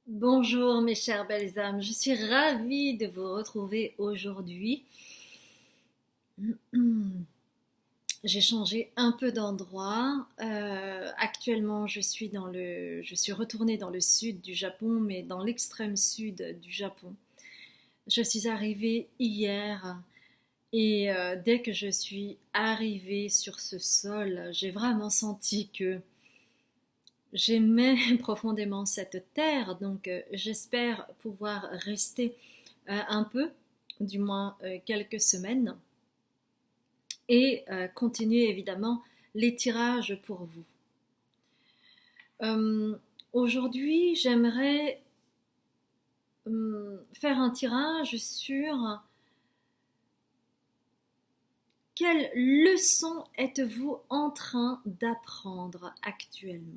Bonjour mes chères belles âmes, je suis ravie de vous retrouver aujourd'hui. J'ai changé un peu d'endroit. Actuellement, je suis retournée dans le sud du Japon, mais dans l'extrême sud du Japon. Je suis arrivée hier et dès que je suis arrivée sur ce sol, j'ai vraiment senti que j'aimais profondément cette terre, donc j'espère pouvoir rester un peu, du moins quelques semaines, et continuer évidemment les tirages pour vous. Euh, Aujourd'hui, j'aimerais faire un tirage sur quelle leçon êtes-vous en train d'apprendre actuellement?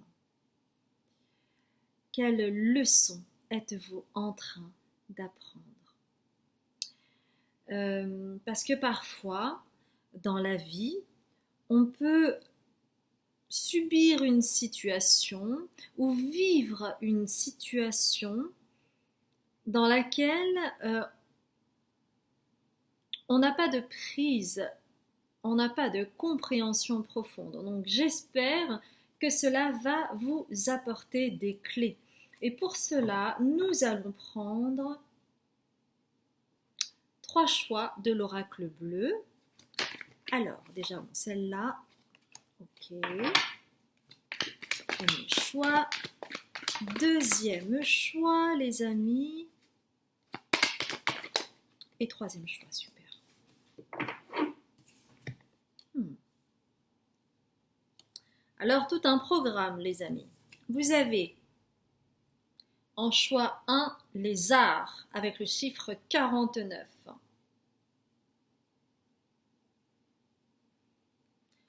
Quelle leçon êtes-vous en train d'apprendre? Parce que parfois, dans la vie, on peut subir une situation ou vivre une situation dans laquelle on n'a pas de prise, on n'a pas de compréhension profonde. Donc j'espère que cela va vous apporter des clés. Et pour cela, nous allons prendre trois choix de l'oracle bleu. Alors, déjà, celle-là, ok. Premier choix. Deuxième choix, les amis. Et troisième choix, super. Alors, tout un programme, les amis. Vous avez en choix 1, les arts, avec le chiffre 49.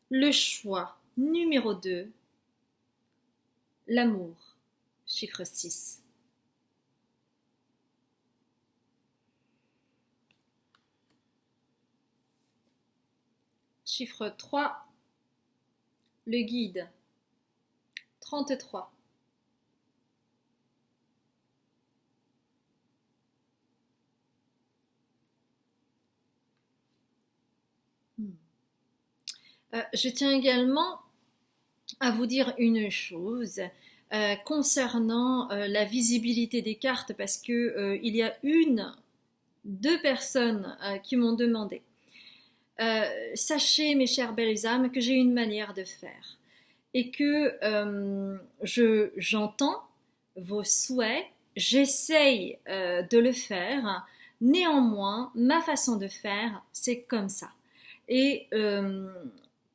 Le choix numéro 2, l'amour, chiffre 6. Chiffre 3, le guide, 33. Je tiens également à vous dire une chose concernant la visibilité des cartes parce que il y a deux personnes qui m'ont demandé. Sachez, mes chères belles âmes, que j'ai une manière de faire et que j'entends vos souhaits, j'essaye de le faire. Néanmoins, ma façon de faire, c'est comme ça. Et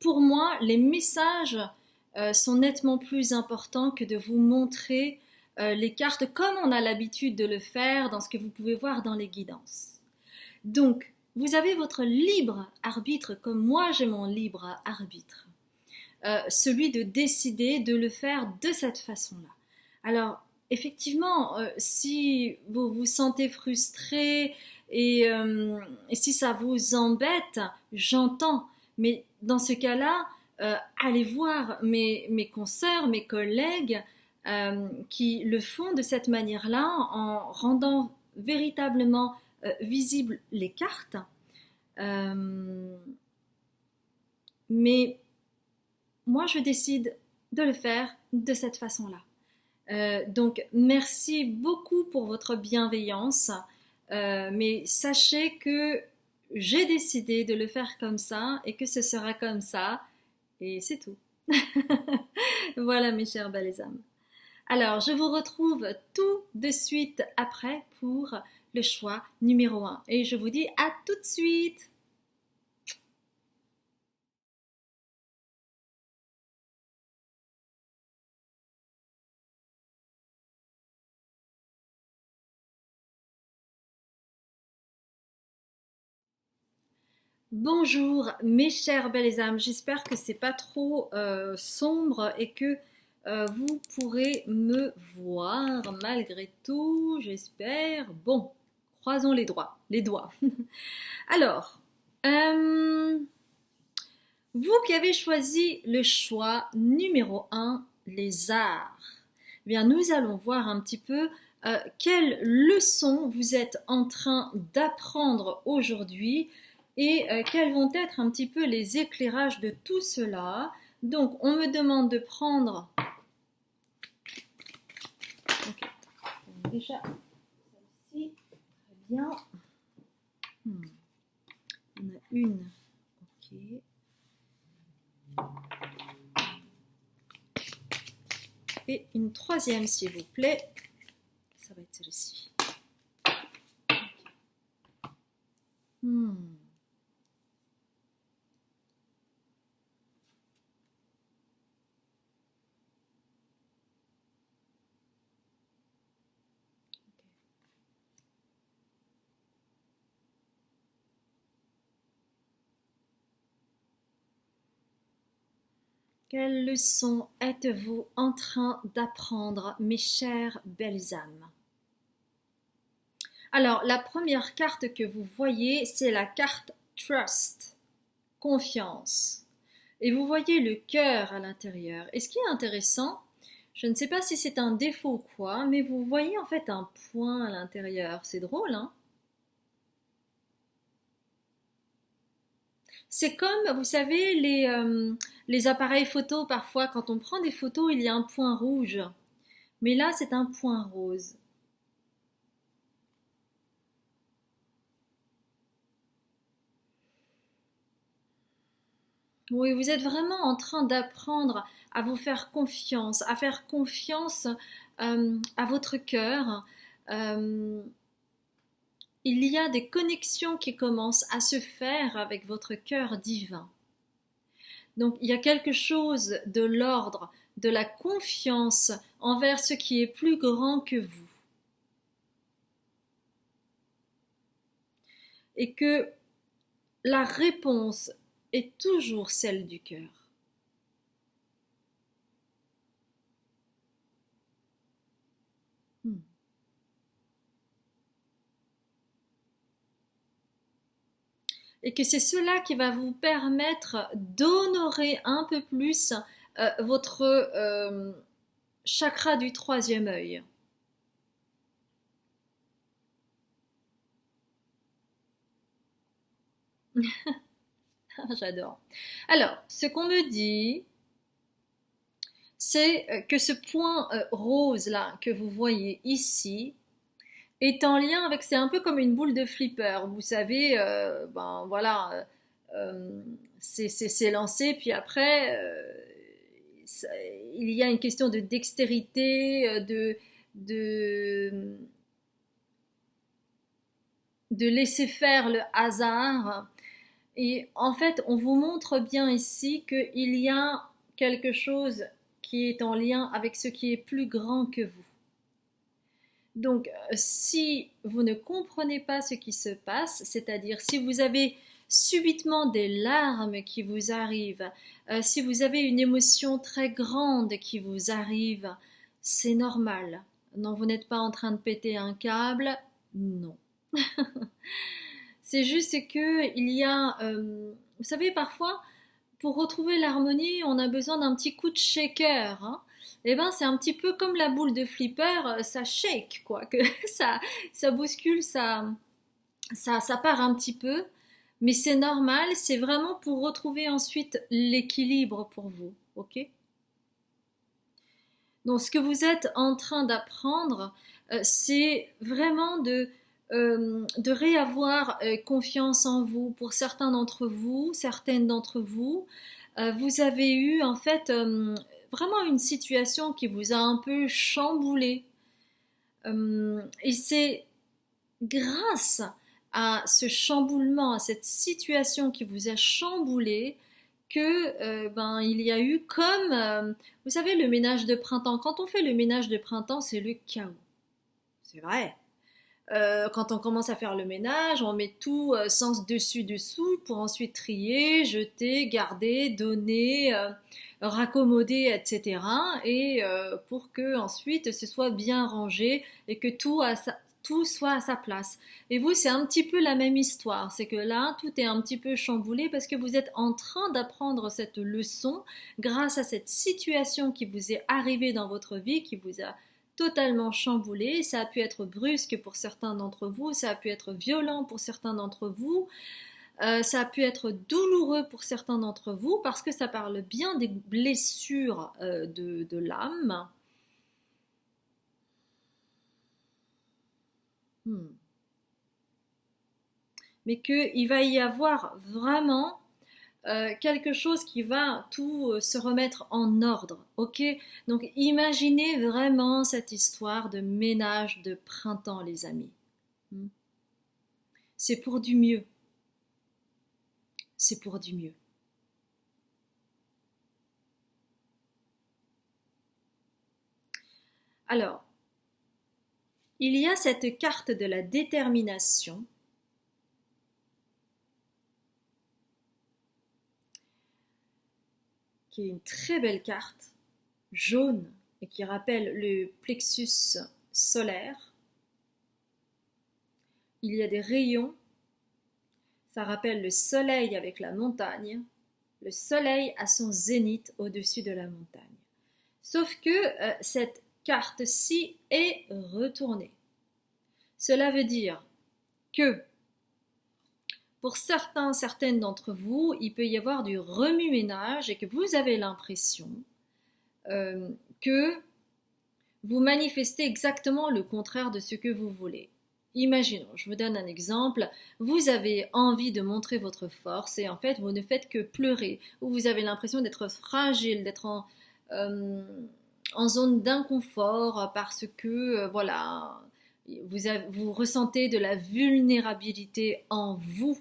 pour moi, les messages sont nettement plus importants que de vous montrer les cartes comme on a l'habitude de le faire dans ce que vous pouvez voir dans les guidances. Donc, vous avez votre libre arbitre comme moi j'ai mon libre arbitre. Celui de décider de le faire de cette façon-là. Alors, effectivement, si vous vous sentez frustré et si ça vous embête, j'entends. Mais dans ce cas-là, allez voir mes consoeurs, mes collègues qui le font de cette manière-là en rendant véritablement visibles les cartes. Mais moi, je décide de le faire de cette façon-là. Donc, merci beaucoup pour votre bienveillance, mais sachez que j'ai décidé de le faire comme ça et que ce sera comme ça, et c'est tout. Voilà, mes chers belles âmes. Alors, je vous retrouve tout de suite après pour le choix numéro 1, et je vous dis à tout de suite. Bonjour mes chères belles âmes, j'espère que c'est pas trop sombre et que vous pourrez me voir malgré tout, j'espère. Bon, croisons les doigts. Alors, euh, vous qui avez choisi le choix numéro 1, les arts, eh bien nous allons voir un petit peu quelle leçon vous êtes en train d'apprendre aujourd'hui et quels vont être un petit peu les éclairages de tout cela. Donc, on me demande de prendre... Okay. Déjà, celle-ci, très bien. On a une. Ok. Et une troisième, s'il vous plaît. Ça va être celle-ci. Quelle leçon êtes-vous en train d'apprendre, mes chères belles âmes? Alors, la première carte que vous voyez, c'est la carte Trust, confiance. Et vous voyez le cœur à l'intérieur. Et ce qui est intéressant, je ne sais pas si c'est un défaut ou quoi, mais vous voyez en fait un point à l'intérieur. C'est drôle, hein? C'est comme, vous savez, les appareils photo, parfois, quand on prend des photos, il y a un point rouge. Mais là, c'est un point rose. Oui, vous êtes vraiment en train d'apprendre à vous faire confiance, à faire confiance à votre cœur. Euh, il y a des connexions qui commencent à se faire avec votre cœur divin. Donc il y a quelque chose de l'ordre de la confiance envers ce qui est plus grand que vous. Et que la réponse est toujours celle du cœur. Hmm. Et que c'est cela qui va vous permettre d'honorer un peu plus votre chakra du troisième œil. J'adore. Alors, ce qu'on me dit, c'est que ce point rose là que vous voyez ici est en lien avec, c'est un peu comme une boule de flipper, vous savez, ben voilà, euh, c'est lancé, puis après, ça, il y a une question de dextérité, de, de laisser faire le hasard. Et en fait, on vous montre bien ici qu'il y a quelque chose qui est en lien avec ce qui est plus grand que vous. Donc, si vous ne comprenez pas ce qui se passe, c'est-à-dire si vous avez subitement des larmes qui vous arrivent, si vous avez une émotion très grande qui vous arrive, c'est normal. Non, vous n'êtes pas en train de péter un câble, non. C'est juste que il y a, vous savez, parfois, pour retrouver l'harmonie, on a besoin d'un petit coup de shaker, hein. Et ben, c'est un petit peu comme la boule de flipper, ça shake, quoi, que ça bouscule, ça part un petit peu, mais c'est normal, c'est vraiment pour retrouver ensuite l'équilibre pour vous, ok? Donc, ce que vous êtes en train d'apprendre, c'est vraiment de réavoir confiance en vous. Pour certains d'entre vous, certaines d'entre vous, vous avez eu en fait vraiment une situation qui vous a un peu chamboulé. Et c'est grâce à ce chamboulement, à cette situation qui vous a chamboulé, que ben il y a eu comme vous savez le ménage de printemps. Quand on fait le ménage de printemps, c'est le chaos. C'est vrai. Quand on commence à faire le ménage, on met tout sens dessus dessous pour ensuite trier, jeter, garder, donner, raccommoder, etc. Et pour que ensuite ce soit bien rangé et que tout soit à sa place. Et vous, c'est un petit peu la même histoire. C'est que là, tout est un petit peu chamboulé parce que vous êtes en train d'apprendre cette leçon grâce à cette situation qui vous est arrivée dans votre vie, qui vous a totalement chamboulé, ça a pu être brusque pour certains d'entre vous, ça a pu être violent pour certains d'entre vous, ça a pu être douloureux pour certains d'entre vous parce que ça parle bien des blessures de l'âme. Hmm. Mais qu'il va y avoir vraiment quelque chose qui va tout se remettre en ordre, ok? Donc imaginez vraiment cette histoire de ménage de printemps, les amis. Hmm. C'est pour du mieux. C'est pour du mieux. Alors, il y a cette carte de la détermination qui est une très belle carte, jaune, et qui rappelle le plexus solaire. Il y a des rayons, ça rappelle le soleil avec la montagne, le soleil à son zénith au-dessus de la montagne. Sauf que cette carte-ci est retournée. Cela veut dire que pour certaines d'entre vous, il peut y avoir du remue-ménage et que vous avez l'impression que vous manifestez exactement le contraire de ce que vous voulez. Imaginons, je vous donne un exemple, vous avez envie de montrer votre force et en fait vous ne faites que pleurer, ou vous avez l'impression d'être fragile, d'être en zone d'inconfort parce que voilà, vous ressentez de la vulnérabilité en vous.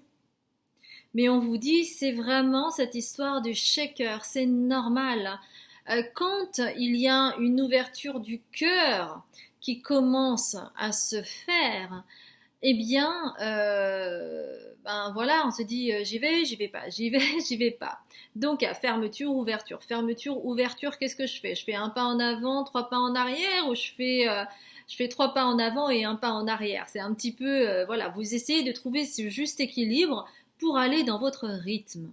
Mais on vous dit, c'est vraiment cette histoire du shaker, c'est normal. Quand il y a une ouverture du cœur qui commence à se faire, eh bien, ben voilà, on se dit j'y vais pas, j'y vais, j'y vais pas. Donc, fermeture, ouverture, fermeture, ouverture, qu'est-ce que je fais? Je fais un pas en avant, trois pas en arrière, ou je fais trois pas en avant et un pas en arrière. C'est un petit peu, voilà, vous essayez de trouver ce juste équilibre pour aller dans votre rythme.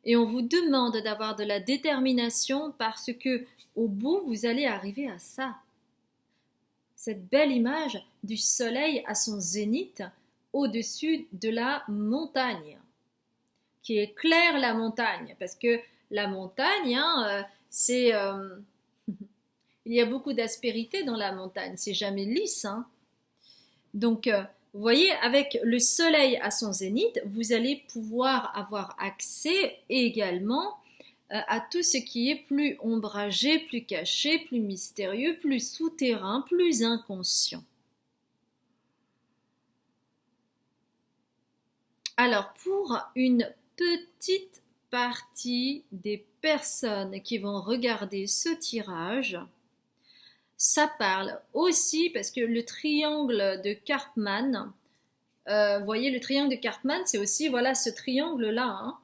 Et on vous demande d'avoir de la détermination parce que au bout, vous allez arriver à ça. Cette belle image du soleil à son zénith au-dessus de la montagne, qui éclaire la montagne, parce que la montagne, hein, c'est... il y a beaucoup d'aspérité dans la montagne, c'est jamais lisse. Hein. Donc, vous voyez, avec le soleil à son zénith, vous allez pouvoir avoir accès également à tout ce qui est plus ombragé, plus caché, plus mystérieux, plus souterrain, plus inconscient. Alors, pour une petite partie des personnes qui vont regarder ce tirage, ça parle aussi parce que le triangle de Karpman, vous voyez le triangle de Karpman, c'est aussi voilà ce triangle-là. Hein.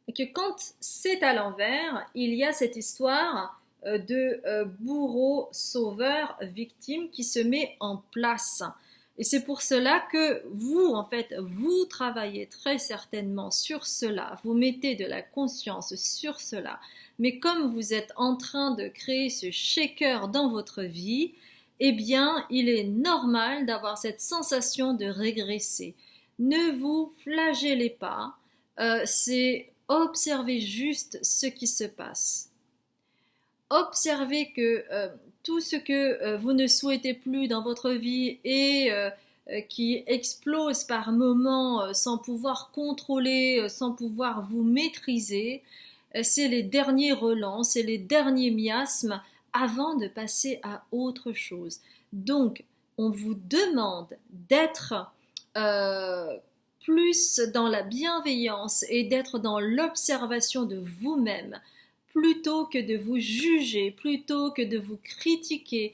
Et que quand c'est à l'envers, il y a cette histoire de bourreau, sauveur, victime qui se met en place. Et c'est pour cela que vous, en fait, vous travaillez très certainement sur cela, vous mettez de la conscience sur cela. Mais comme vous êtes en train de créer ce shaker dans votre vie, eh bien, il est normal d'avoir cette sensation de régresser. Ne vous flagellez pas, c'est observez juste ce qui se passe. Observez que tout ce que vous ne souhaitez plus dans votre vie et qui explose par moments sans pouvoir contrôler, sans pouvoir vous maîtriser, c'est les derniers relents, c'est les derniers miasmes avant de passer à autre chose. Donc, on vous demande d'être plus dans la bienveillance et d'être dans l'observation de vous-même plutôt que de vous juger, plutôt que de vous critiquer,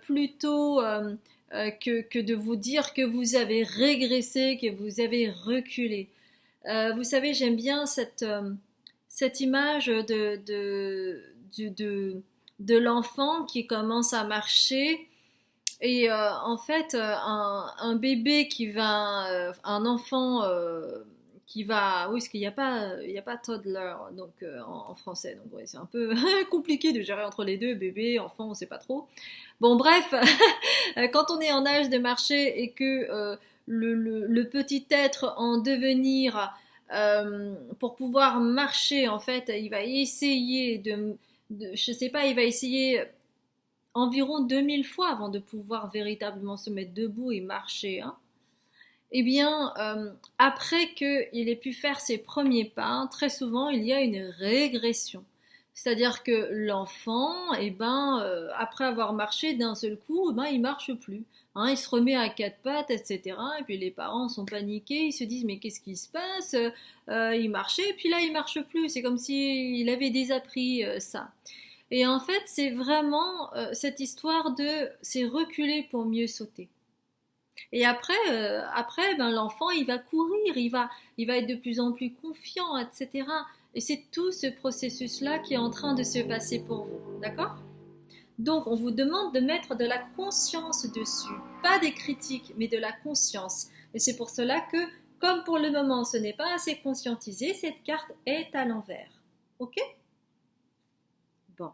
plutôt que de vous dire que vous avez régressé, que vous avez reculé. Vous savez, j'aime bien cette image de l'enfant qui commence à marcher et en fait un bébé un enfant qui va, oui, parce qu'il y a pas toddler donc en français, donc ouais, c'est un peu compliqué de gérer entre les deux, bébé, enfant, on sait pas trop. Bon, bref, quand on est en âge de marcher et que le petit être en devenir, pour pouvoir marcher, en fait, il va essayer je sais pas, il va essayer environ 2000 fois avant de pouvoir véritablement se mettre debout et marcher, hein. Eh bien, après qu'il ait pu faire ses premiers pas, très souvent, il y a une régression. C'est-à-dire que l'enfant, eh ben, après avoir marché d'un seul coup, eh ben, il marche plus. Hein, il se remet à quatre pattes, etc. Et puis les parents sont paniqués, ils se disent mais qu'est-ce qui se passe? Il marchait, et puis là il marche plus. C'est comme s'il avait désappris ça. Et en fait, c'est vraiment cette histoire de c'est reculer pour mieux sauter. Et après ben, l'enfant, il va courir, il va être de plus en plus confiant, etc. Et c'est tout ce processus-là qui est en train de se passer pour vous. D'accord? Donc, on vous demande de mettre de la conscience dessus. Pas des critiques, mais de la conscience. Et c'est pour cela que, comme pour le moment, ce n'est pas assez conscientisé, cette carte est à l'envers. Ok? Bon.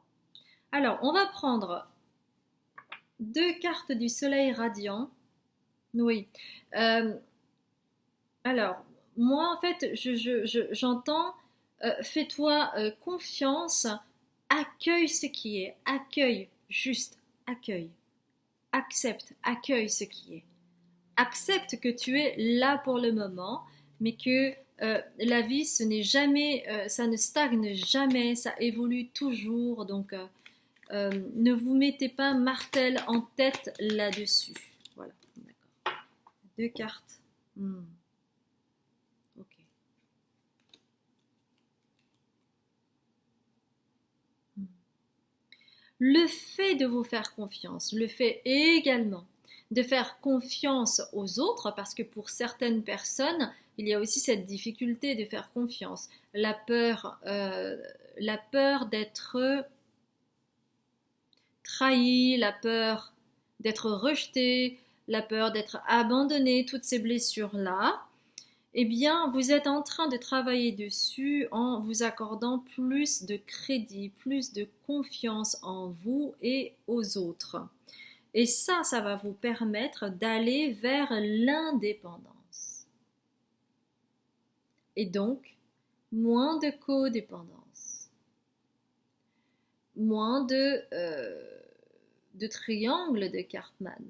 Alors, on va prendre deux cartes du soleil radiant. Oui. Euh, Alors, moi, en fait, j'entends, fais-toi confiance, accueille ce qui est, accueille, juste accueille, accepte, accueille ce qui est. Accepte que tu es là pour le moment, mais que la vie, ce n'est jamais, ça ne stagne jamais, ça évolue toujours, donc ne vous mettez pas martel en tête là-dessus. Voilà, d'accord. Deux cartes. Ok. Le fait de vous faire confiance, le fait également de faire confiance aux autres, parce que pour certaines personnes, il y a aussi cette difficulté de faire confiance, la peur d'être trahi, la peur d'être rejeté, la peur d'être abandonné, toutes ces blessures-là, eh bien, vous êtes en train de travailler dessus en vous accordant plus de crédit, plus de confiance en vous et aux autres. Et ça va vous permettre d'aller vers l'indépendance. Et donc, moins de codépendance, moins de triangle de Cartman.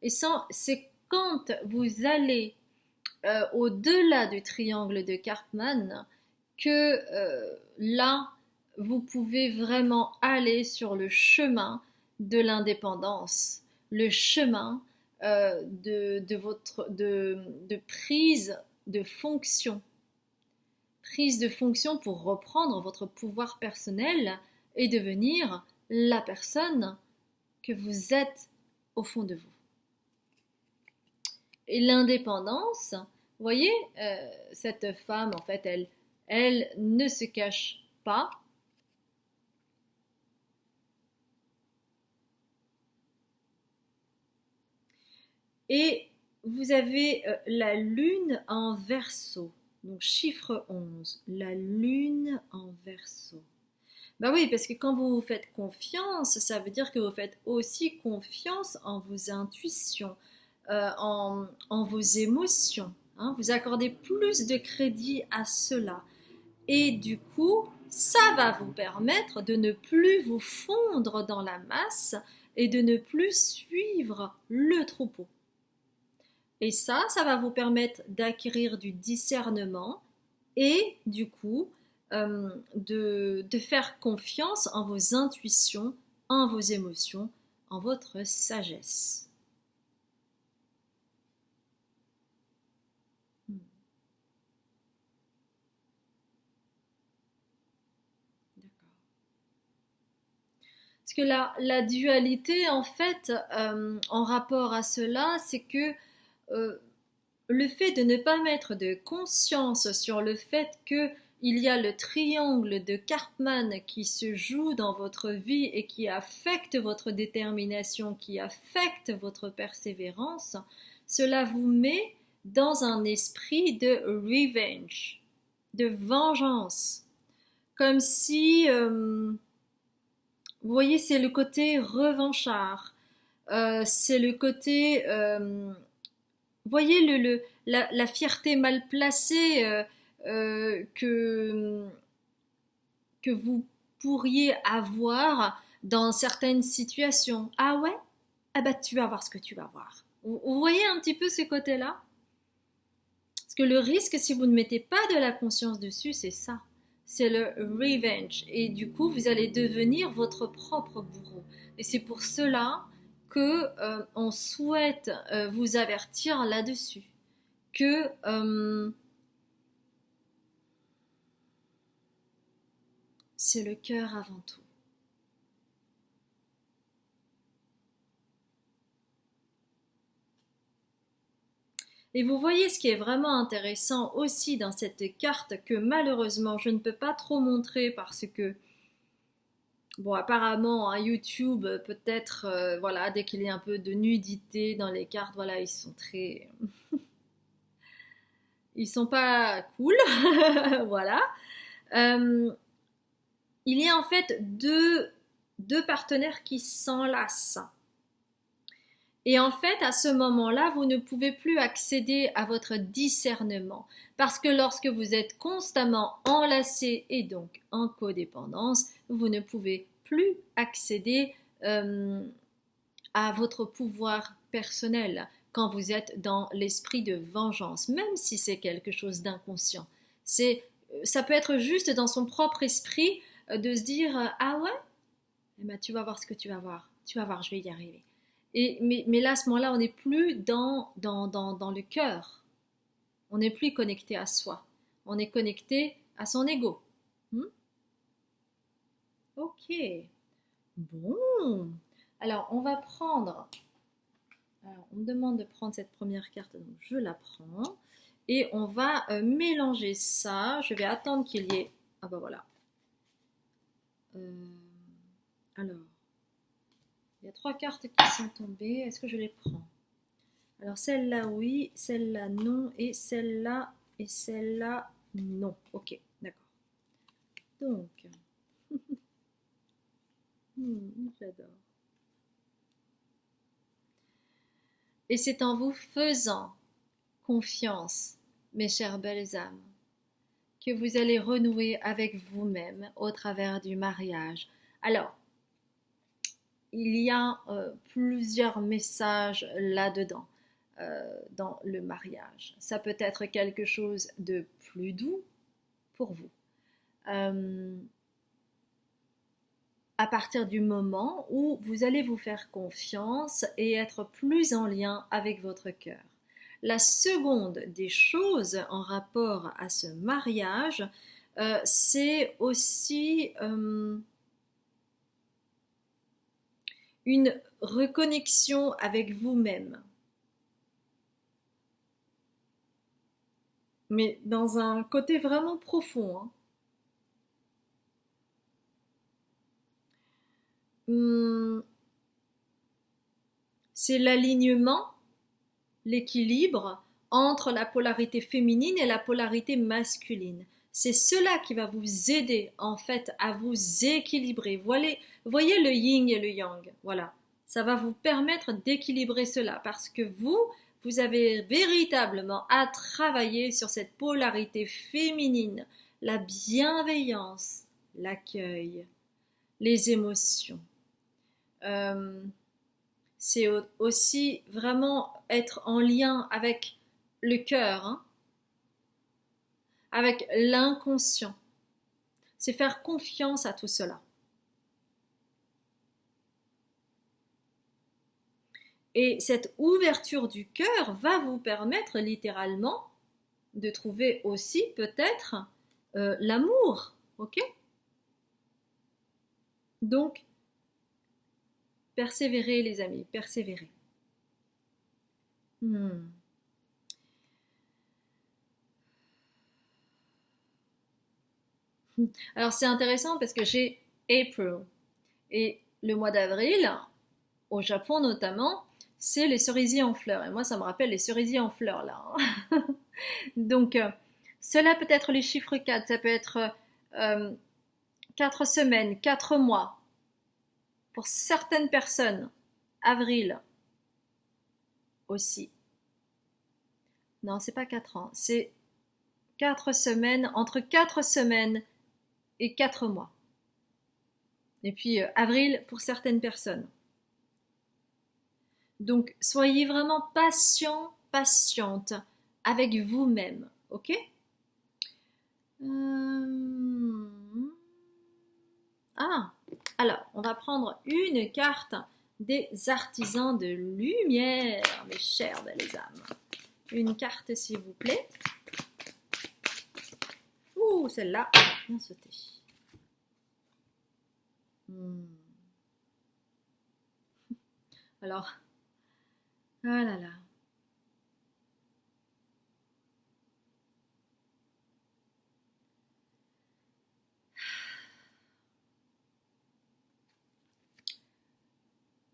Et c'est quand vous allez au-delà du triangle de Cartman que là, vous pouvez vraiment aller sur le chemin de l'indépendance, le chemin de prise de fonction. Prise de fonction pour reprendre votre pouvoir personnel et devenir la personne que vous êtes au fond de vous. Et l'indépendance, vous voyez, cette femme, en fait, elle ne se cache pas. Et vous avez la lune en Verseau, donc chiffre 11, la lune en Verseau. Bah oui, parce que quand vous vous faites confiance, ça veut dire que vous faites aussi confiance en vos intuitions, en vos émotions. Hein, vous accordez plus de crédit à cela. Et du coup, ça va vous permettre de ne plus vous fondre dans la masse et de ne plus suivre le troupeau. Et ça va vous permettre d'acquérir du discernement et du coup de faire confiance en vos intuitions, en vos émotions, en votre sagesse. Parce que la dualité, en fait, en rapport à cela, c'est que le fait de ne pas mettre de conscience sur le fait que il y a le triangle de Karpman qui se joue dans votre vie et qui affecte votre détermination, qui affecte votre persévérance, cela vous met dans un esprit de revenge, de vengeance. Comme si, vous voyez, c'est le côté revanchard. C'est le côté, vous voyez, la fierté mal placée que vous pourriez avoir dans certaines situations. Ah ouais? Ah bah tu vas voir ce que tu vas voir. Vous voyez un petit peu ce côté-là? Parce que le risque, si vous ne mettez pas de la conscience dessus, c'est ça. C'est le revenge. Et du coup, vous allez devenir votre propre bourreau. Et c'est pour cela que on souhaite vous avertir là-dessus. Que c'est le cœur avant tout. Et vous voyez ce qui est vraiment intéressant aussi dans cette carte que malheureusement je ne peux pas trop montrer parce que, bon, apparemment, hein, YouTube, peut-être, voilà, dès qu'il y a un peu de nudité dans les cartes, voilà, ils sont très. Ils sont pas cool, voilà. Euh, il y a en fait deux partenaires qui s'enlacent. Et en fait, à ce moment-là, vous ne pouvez plus accéder à votre discernement. Parce que lorsque vous êtes constamment enlacé et donc en codépendance, vous ne pouvez plus accéder à votre pouvoir personnel quand vous êtes dans l'esprit de vengeance, même si c'est quelque chose d'inconscient. Ça peut être juste dans son propre esprit de se dire ah ouais, eh ben, tu vas voir ce que tu vas voir. Tu vas voir, je vais y arriver. Mais là, à ce moment-là, on n'est plus dans le cœur. On n'est plus connecté à soi. On est connecté à son ego. Ok. Bon. Alors, on va prendre. Alors, on me demande de prendre cette première carte, donc je la prends. Et on va mélanger ça. Je vais attendre qu'il y ait. Ah bah voilà. Alors. Il y a 3 cartes qui sont tombées. Est-ce que je les prends? Alors celle-là oui, celle-là non, et celle-là non. Ok, d'accord. Donc, j'adore. Et c'est en vous faisant confiance, mes chères belles âmes, que vous allez renouer avec vous-même au travers du mariage. Alors, il y a plusieurs messages là-dedans, dans le mariage. Ça peut être quelque chose de plus doux pour vous. À partir du moment où vous allez vous faire confiance et être plus en lien avec votre cœur. La seconde des choses en rapport à ce mariage, c'est aussi une reconnexion avec vous-même. Mais dans un côté vraiment profond. Hein. C'est l'alignement, l'équilibre entre la polarité féminine et la polarité masculine. C'est cela qui va vous aider en fait à vous équilibrer. Voyez le yin et le yang. Voilà. Ça va vous permettre d'équilibrer cela parce que vous avez véritablement à travailler sur cette polarité féminine, la bienveillance, l'accueil, les émotions. C'est aussi vraiment être en lien avec le cœur, hein, avec l'inconscient. C'est faire confiance à tout cela. Et cette ouverture du cœur va vous permettre littéralement de trouver aussi peut-être l'amour, ok? Donc, persévérez les amis, persévérez. Alors c'est intéressant parce que j'ai April et le mois d'avril, au Japon notamment, c'est les cerisiers en fleurs. Et moi, ça me rappelle les cerisiers en fleurs, là, hein. Donc, cela peut être le chiffre 4, ça peut être 4 semaines, 4 mois. Pour certaines personnes, avril aussi. Non, c'est pas 4 ans, c'est 4 semaines, entre 4 semaines et 4 mois. Et puis avril pour certaines personnes. Donc soyez vraiment patient, patiente avec vous-même, ok? Ah, alors on va prendre une carte des artisans de lumière, mes chères belles âmes. Une carte s'il vous plaît. Ouh, celle-là, bien sautée. Alors, ah là là.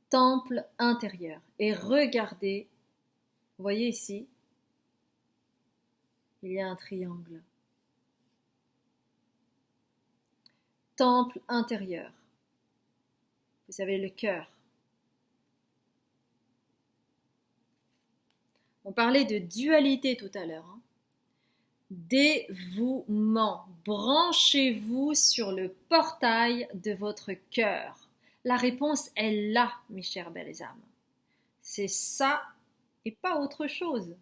Temple intérieur. Et regardez, vous voyez ici, il y a un triangle. Temple intérieur. Vous savez, le cœur. On parlait de dualité tout à l'heure, hein. Dévouement. Branchez-vous sur le portail de votre cœur. La réponse est là, mes chères belles âmes. C'est ça et pas autre chose.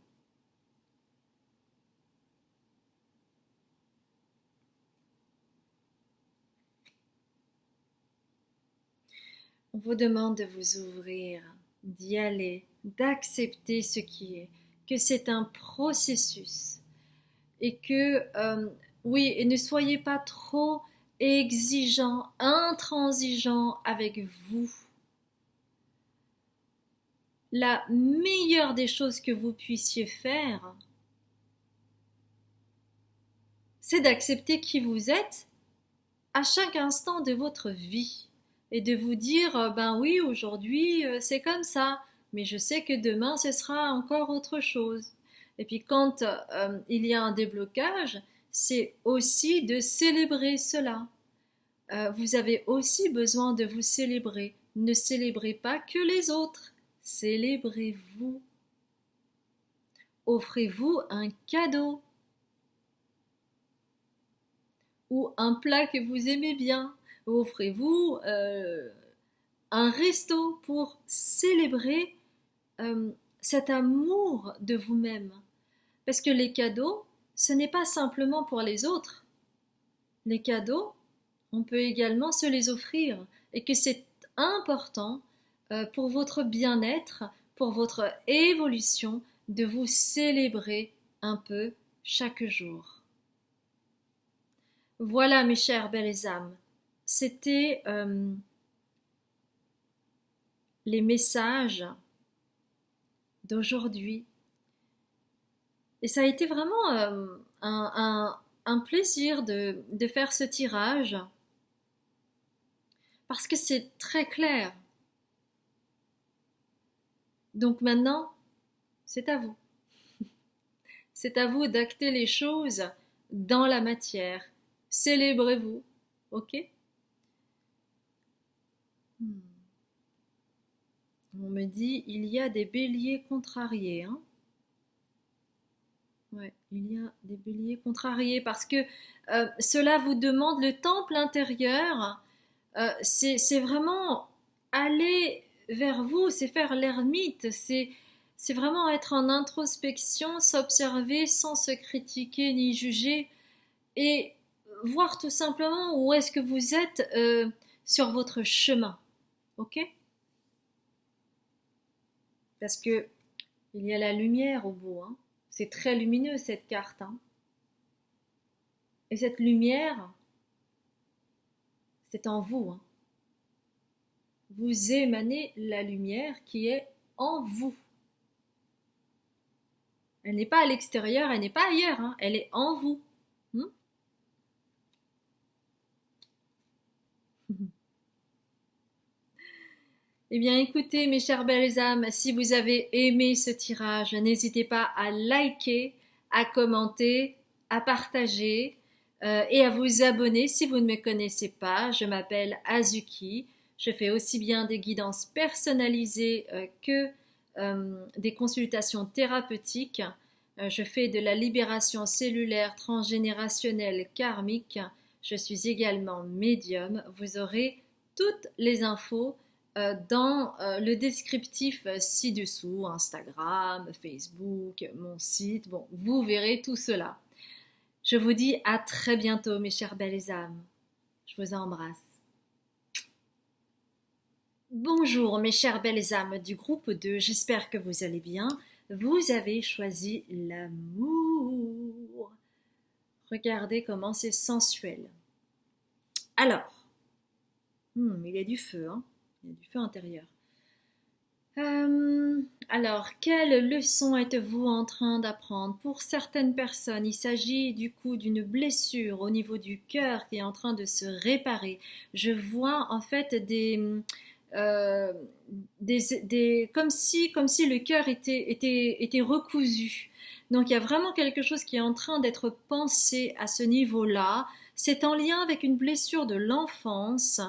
On vous demande de vous ouvrir, d'y aller, d'accepter ce qui est, que c'est un processus et que, oui, et ne soyez pas trop exigeant, intransigeant avec vous. La meilleure des choses que vous puissiez faire, c'est d'accepter qui vous êtes à chaque instant de votre vie et de vous dire, ben oui, aujourd'hui c'est comme ça, mais je sais que demain ce sera encore autre chose. Et puis quand il y a un déblocage, c'est aussi de célébrer cela. Vous avez aussi besoin de vous célébrer. Ne célébrez pas que les autres, célébrez-vous. Offrez-vous un cadeau ou un plat que vous aimez bien. Offrez-vous un resto pour célébrer cet amour de vous-même. Parce que les cadeaux, ce n'est pas simplement pour les autres. Les cadeaux, on peut également se les offrir et que c'est important pour votre bien-être, pour votre évolution, de vous célébrer un peu chaque jour. Voilà mes chères belles âmes, c'était les messages d'aujourd'hui. Et ça a été vraiment un plaisir de faire ce tirage parce que c'est très clair. Donc maintenant, c'est à vous. C'est à vous d'acter les choses dans la matière. Célébrez-vous, ok? On me dit, il y a des béliers contrariés, hein? Ouais, il y a des béliers contrariés parce que cela vous demande le temple intérieur. C'est vraiment aller vers vous, c'est faire l'ermite, c'est vraiment être en introspection, s'observer sans se critiquer ni juger et voir tout simplement où est-ce que vous êtes sur votre chemin, ok? Parce que il y a la lumière au bout, hein. C'est très lumineux cette carte, hein. Et cette lumière, c'est en vous, hein. Vous émanez la lumière qui est en vous. Elle n'est pas à l'extérieur, elle n'est pas ailleurs, hein. Elle est en vous. Eh bien, écoutez, mes chères belles âmes, si vous avez aimé ce tirage, n'hésitez pas à liker, à commenter, à partager et à vous abonner si vous ne me connaissez pas. Je m'appelle Azuki. Je fais aussi bien des guidances personnalisées que des consultations thérapeutiques. Je fais de la libération cellulaire transgénérationnelle karmique. Je suis également médium. Vous aurez toutes les infos dans le descriptif ci-dessous, Instagram, Facebook, mon site. Bon, vous verrez tout cela. Je vous dis à très bientôt, mes chères belles âmes. Je vous embrasse. Bonjour, mes chères belles âmes du groupe 2. J'espère que vous allez bien. Vous avez choisi l'amour. Regardez comment c'est sensuel. Alors, il y a du feu, hein. Il y a du feu intérieur. Alors, quelle leçon êtes-vous en train d'apprendre? Pour certaines personnes, il s'agit du coup d'une blessure au niveau du cœur qui est en train de se réparer. Je vois en fait euh, comme si le cœur était recousu. Donc, il y a vraiment quelque chose qui est en train d'être pensé à ce niveau-là. C'est en lien avec une blessure de l'enfance.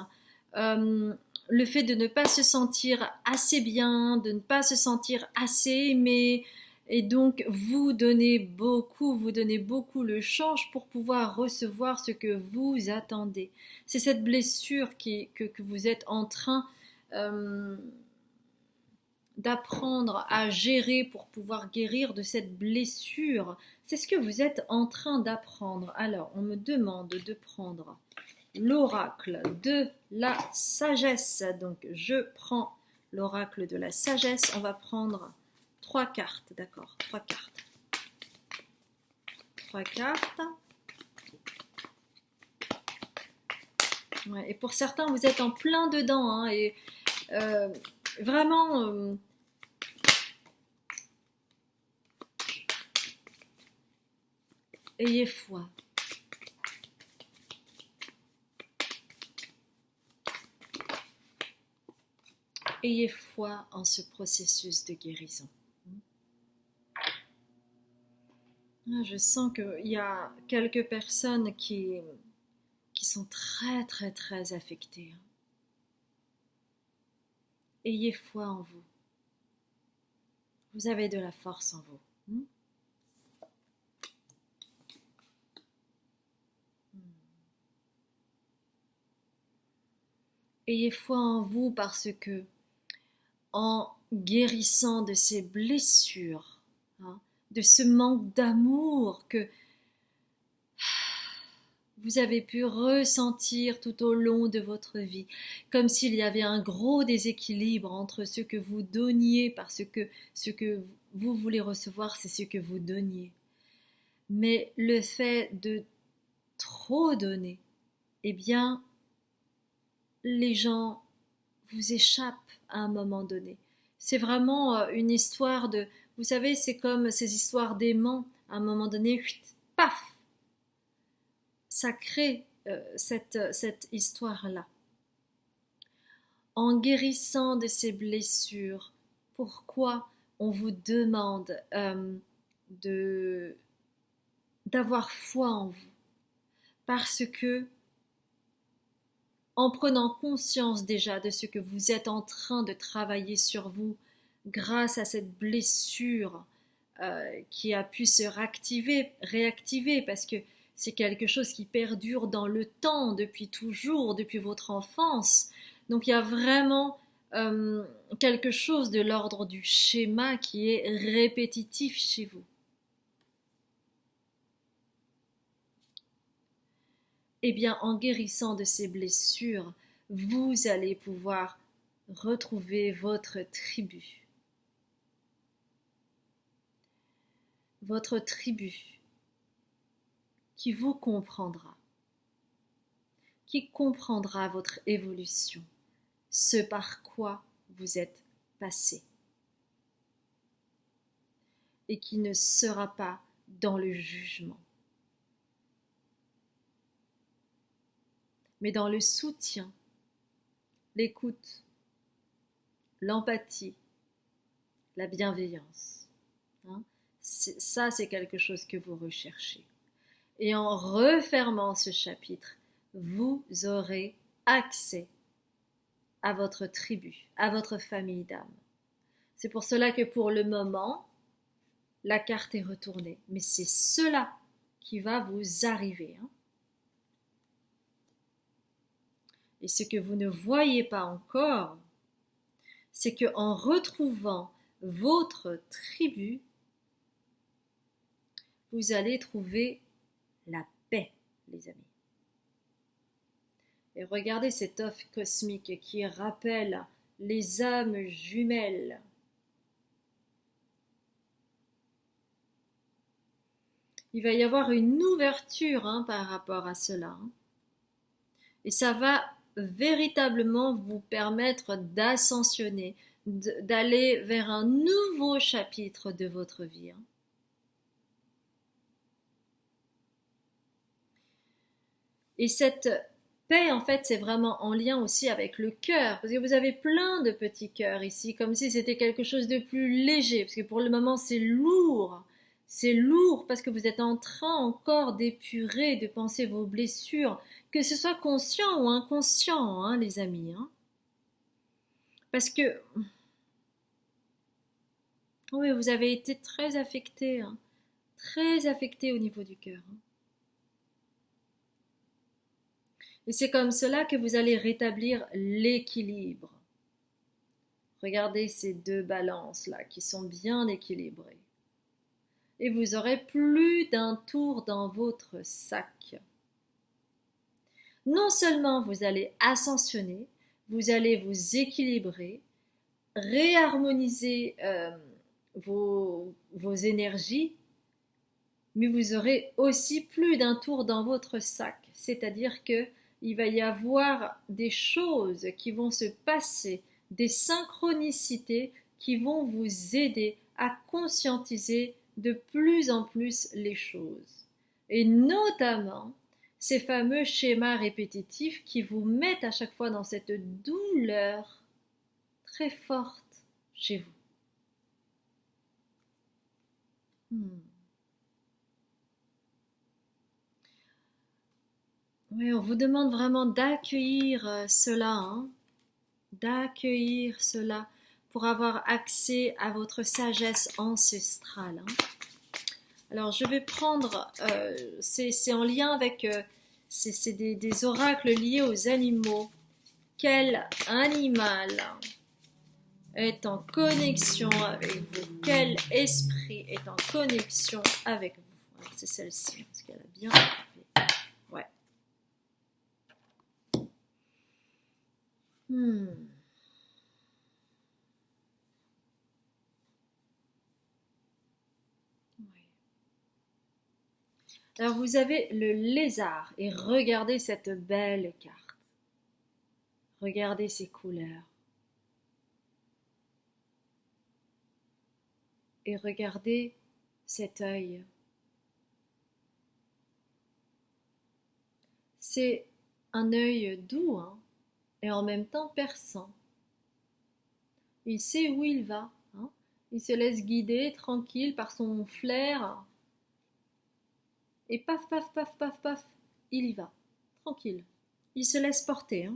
Euh, le fait de ne pas se sentir assez bien, de ne pas se sentir assez aimé, et donc vous donnez beaucoup le change pour pouvoir recevoir ce que vous attendez. C'est cette blessure que vous êtes en train euh, d'apprendre à gérer pour pouvoir guérir de cette blessure. C'est ce que vous êtes en train d'apprendre. Alors, on me demande de prendre l'oracle de la sagesse. Donc, je prends l'oracle de la sagesse. On va prendre 3 cartes, d'accord? 3 cartes. 3 cartes. Ouais, et pour certains, vous êtes en plein dedans. Hein, et vraiment, ayez foi. Ayez foi en ce processus de guérison. Je sens qu'il y a quelques personnes qui sont très très très affectées. Ayez foi en vous. Vous avez de la force en vous. Ayez foi en vous parce que en guérissant de ces blessures, hein, de ce manque d'amour que vous avez pu ressentir tout au long de votre vie, comme s'il y avait un gros déséquilibre entre ce que vous donniez, parce que ce que vous voulez recevoir, c'est ce que vous donniez. Mais le fait de trop donner, eh bien, les gens vous échappent à un moment donné. C'est vraiment une histoire de... Vous savez, c'est comme ces histoires d'aimants. À un moment donné, paf, ça crée cette histoire-là. En guérissant de ces blessures, pourquoi on vous demande d'avoir foi en vous? Parce que en prenant conscience déjà de ce que vous êtes en train de travailler sur vous grâce à cette blessure qui a pu se réactiver parce que c'est quelque chose qui perdure dans le temps depuis toujours, depuis votre enfance. Donc il y a vraiment quelque chose de l'ordre du schéma qui est répétitif chez vous. Eh bien, en guérissant de ces blessures, vous allez pouvoir retrouver votre tribu. Votre tribu qui vous comprendra, qui comprendra votre évolution, ce par quoi vous êtes passé, et qui ne sera pas dans le jugement, mais dans le soutien, l'écoute, l'empathie, la bienveillance. Hein. Ça, c'est quelque chose que vous recherchez. Et en refermant ce chapitre, vous aurez accès à votre tribu, à votre famille d'âme. C'est pour cela que pour le moment, la carte est retournée. Mais c'est cela qui va vous arriver. Hein. Et ce que vous ne voyez pas encore, c'est qu'en retrouvant votre tribu, vous allez trouver la paix, les amis. Et regardez cette offre cosmique qui rappelle les âmes jumelles. Il va y avoir une ouverture par rapport à cela. Et ça va véritablement vous permettre d'ascensionner, d'aller vers un nouveau chapitre de votre vie. Et cette paix, en fait, c'est vraiment en lien aussi avec le cœur, parce que vous avez plein de petits cœurs ici, comme si c'était quelque chose de plus léger, parce que pour le moment, c'est lourd. C'est lourd parce que vous êtes en train encore d'épurer, de penser vos blessures, que ce soit conscient ou inconscient, les amis. Parce que, oui, vous avez été très affecté au niveau du cœur. Et c'est comme cela que vous allez rétablir l'équilibre. Regardez ces deux balances-là qui sont bien équilibrées. Et vous aurez plus d'un tour dans votre sac. Non seulement vous allez ascensionner, vous allez vous équilibrer, réharmoniser vos énergies, mais vous aurez aussi plus d'un tour dans votre sac. C'est-à-dire que il va y avoir des choses qui vont se passer, des synchronicités qui vont vous aider à conscientiser de plus en plus les choses. Et notamment ces fameux schémas répétitifs qui vous mettent à chaque fois dans cette douleur très forte chez vous. Oui, on vous demande vraiment d'accueillir cela, d'accueillir cela pour avoir accès à votre sagesse ancestrale. Alors, je vais prendre, c'est en lien avec, c'est des oracles liés aux animaux. Quel animal est en connexion avec vous? Quel esprit est en connexion avec vous? Alors, c'est celle-ci, parce qu'elle a bien frappé. Ouais. Alors vous avez le lézard et regardez cette belle carte. Regardez ses couleurs. Et regardez cet œil. C'est un œil doux et en même temps perçant. Il sait où il va. Il se laisse guider tranquille par son flair. Et paf, paf, paf, paf, paf, il y va. Tranquille. Il se laisse porter.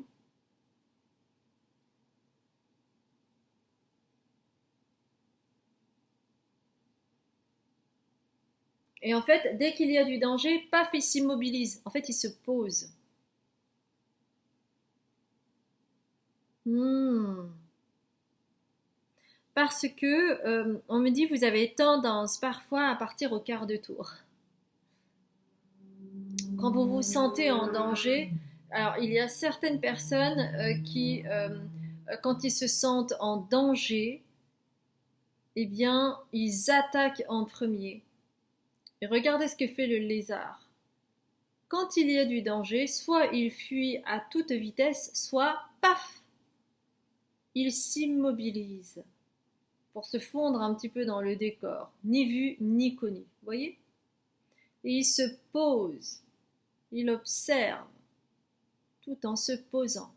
Et en fait, dès qu'il y a du danger, paf, il s'immobilise. En fait, il se pose. Parce que, on me dit, vous avez tendance parfois à partir au quart de tour. Quand vous vous sentez en danger, alors il y a certaines personnes qui, quand ils se sentent en danger, eh bien, ils attaquent en premier. Et regardez ce que fait le lézard. Quand il y a du danger, soit il fuit à toute vitesse, soit, paf, il s'immobilise pour se fondre un petit peu dans le décor, ni vu ni connu, vous voyez? Et il se pose, il observe, tout en se posant.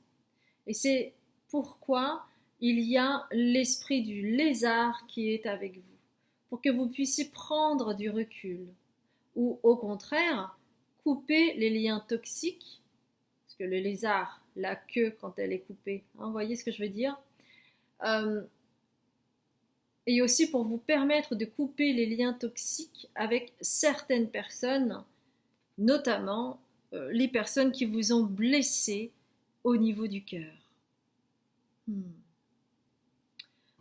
Et c'est pourquoi il y a l'esprit du lézard qui est avec vous, pour que vous puissiez prendre du recul, ou au contraire, couper les liens toxiques, parce que le lézard, la queue quand elle est coupée, hein, vous voyez ce que je veux dire? Euh, et aussi pour vous permettre de couper les liens toxiques avec certaines personnes, notamment les personnes qui vous ont blessé au niveau du cœur.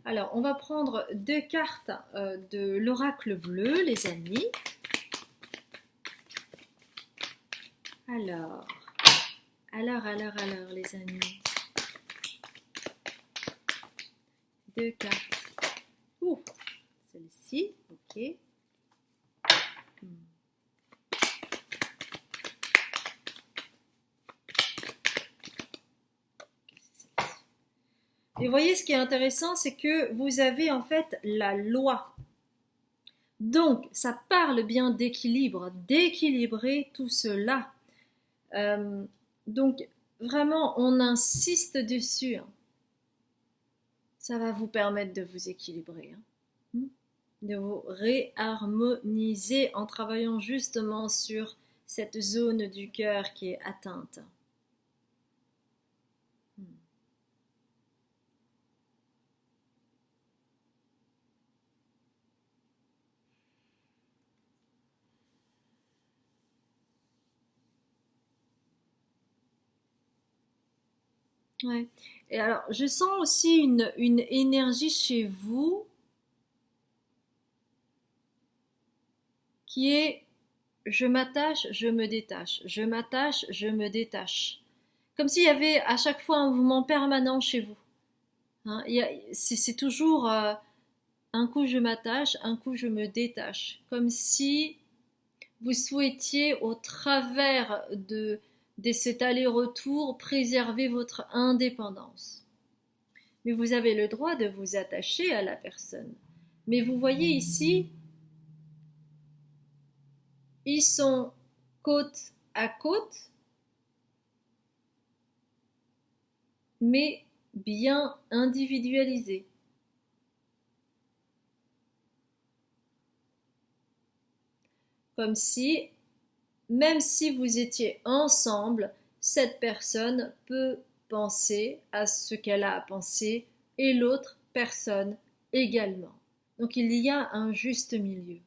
Alors, on va prendre 2 cartes de l'oracle bleu, les amis. Alors, les amis. 2 cartes. Ouh, celle-ci, ok. Et vous voyez, ce qui est intéressant, c'est que vous avez en fait la loi. Donc, ça parle bien d'équilibre, d'équilibrer tout cela. Donc, vraiment, on insiste dessus. Ça va vous permettre de vous équilibrer, de vous réharmoniser en travaillant justement sur cette zone du cœur qui est atteinte. Ouais. Et alors, je sens aussi une énergie chez vous qui est je m'attache, je me détache, je m'attache, je me détache. Comme s'il y avait à chaque fois un mouvement permanent chez vous. Hein, c'est toujours un coup je m'attache, un coup je me détache. Comme si vous souhaitiez, au travers de cet aller-retour, préserver votre indépendance. Mais vous avez le droit de vous attacher à la personne. Mais vous voyez ici, ils sont côte à côte, mais bien individualisés. Comme si, même si vous étiez ensemble, cette personne peut penser à ce qu'elle a à penser et l'autre personne également. Donc il y a un juste milieu.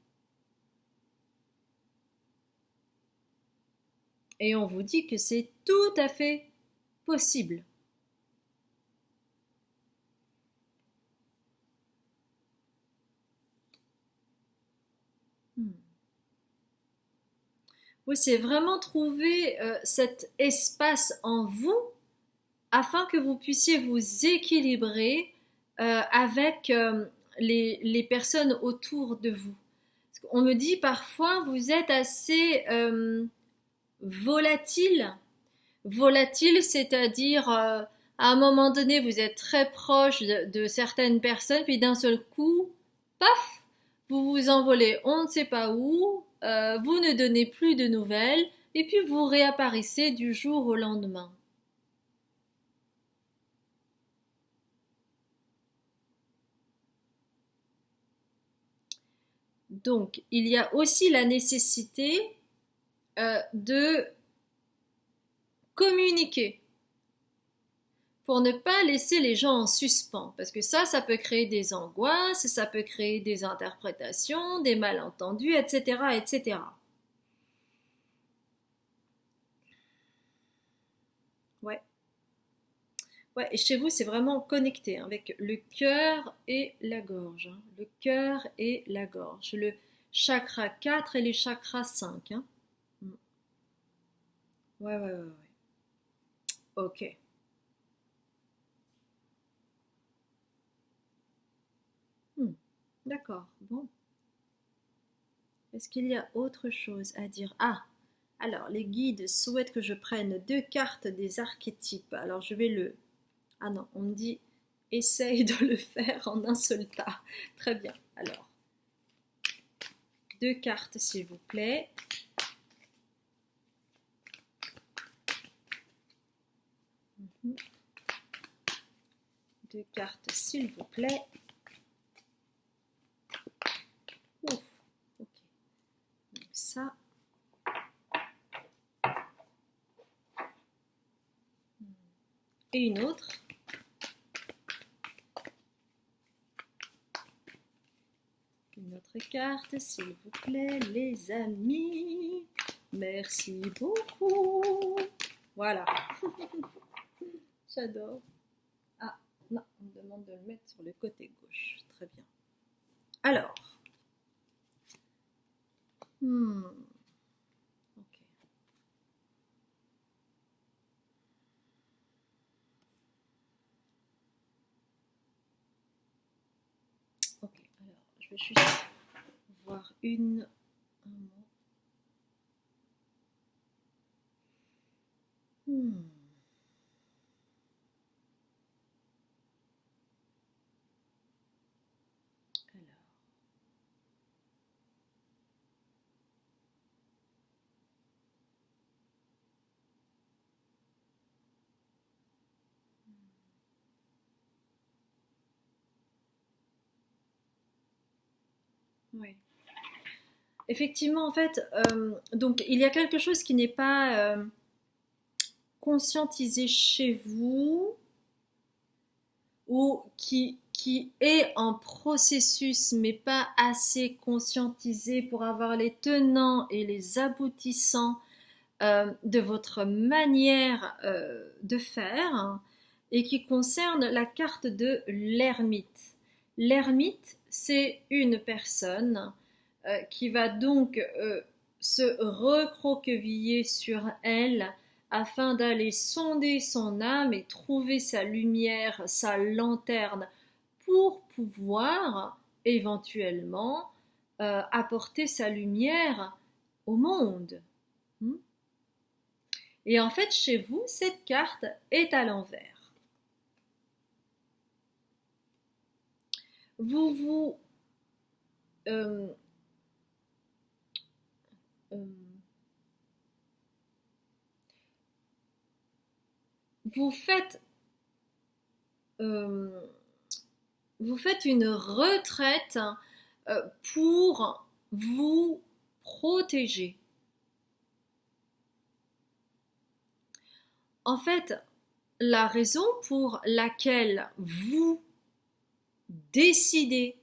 Et on vous dit que c'est tout à fait possible. Oui, c'est vraiment trouver cet espace en vous afin que vous puissiez vous équilibrer avec les personnes autour de vous. On me dit parfois vous êtes assez volatile. Volatile, c'est-à-dire à un moment donné vous êtes très proche de certaines personnes, puis d'un seul coup, paf, vous vous envolez on ne sait pas où, vous ne donnez plus de nouvelles, et puis vous réapparaissez du jour au lendemain. Donc, il y a aussi la nécessité de communiquer pour ne pas laisser les gens en suspens, parce que ça peut créer des angoisses, ça peut créer des interprétations, des malentendus, etc., etc. Ouais. Ouais, et chez vous, c'est vraiment connecté avec le cœur et la gorge. Le cœur et la gorge. Le chakra 4 et le chakra 5. Ouais, ouais, ouais, ouais. Ok. Hmm. D'accord. Bon. Est-ce qu'il y a autre chose à dire? Ah, alors les guides souhaitent que je prenne 2 cartes des archétypes. Alors je vais le... Ah non, on me dit essaye de le faire en un seul tas. Très bien. Alors, 2 cartes s'il vous plaît. 2 cartes, s'il vous plaît. Ouf, ok. Donc ça. Et une autre. Une autre carte, s'il vous plaît, les amis. Merci beaucoup. Voilà. J'adore. Ah, non, on me demande de le mettre sur le côté gauche. Très bien. Alors. Ok. Ok, alors, je vais juste voir un mot. Alors. Oui. Effectivement, en fait, donc il y a quelque chose qui n'est pas conscientisé chez vous ou qui est en processus mais pas assez conscientisé pour avoir les tenants et les aboutissants de votre manière de faire, hein, et qui concerne la carte de l'ermite. L'ermite, c'est une personne qui va donc se recroqueviller sur elle afin d'aller sonder son âme et trouver sa lumière, sa lanterne, pour pouvoir éventuellement apporter sa lumière au monde. Et en fait, chez vous, cette carte est à l'envers. Vous euh, euh, vous faites euh, vous faites une retraite pour vous protéger. En fait, la raison pour laquelle vous décidez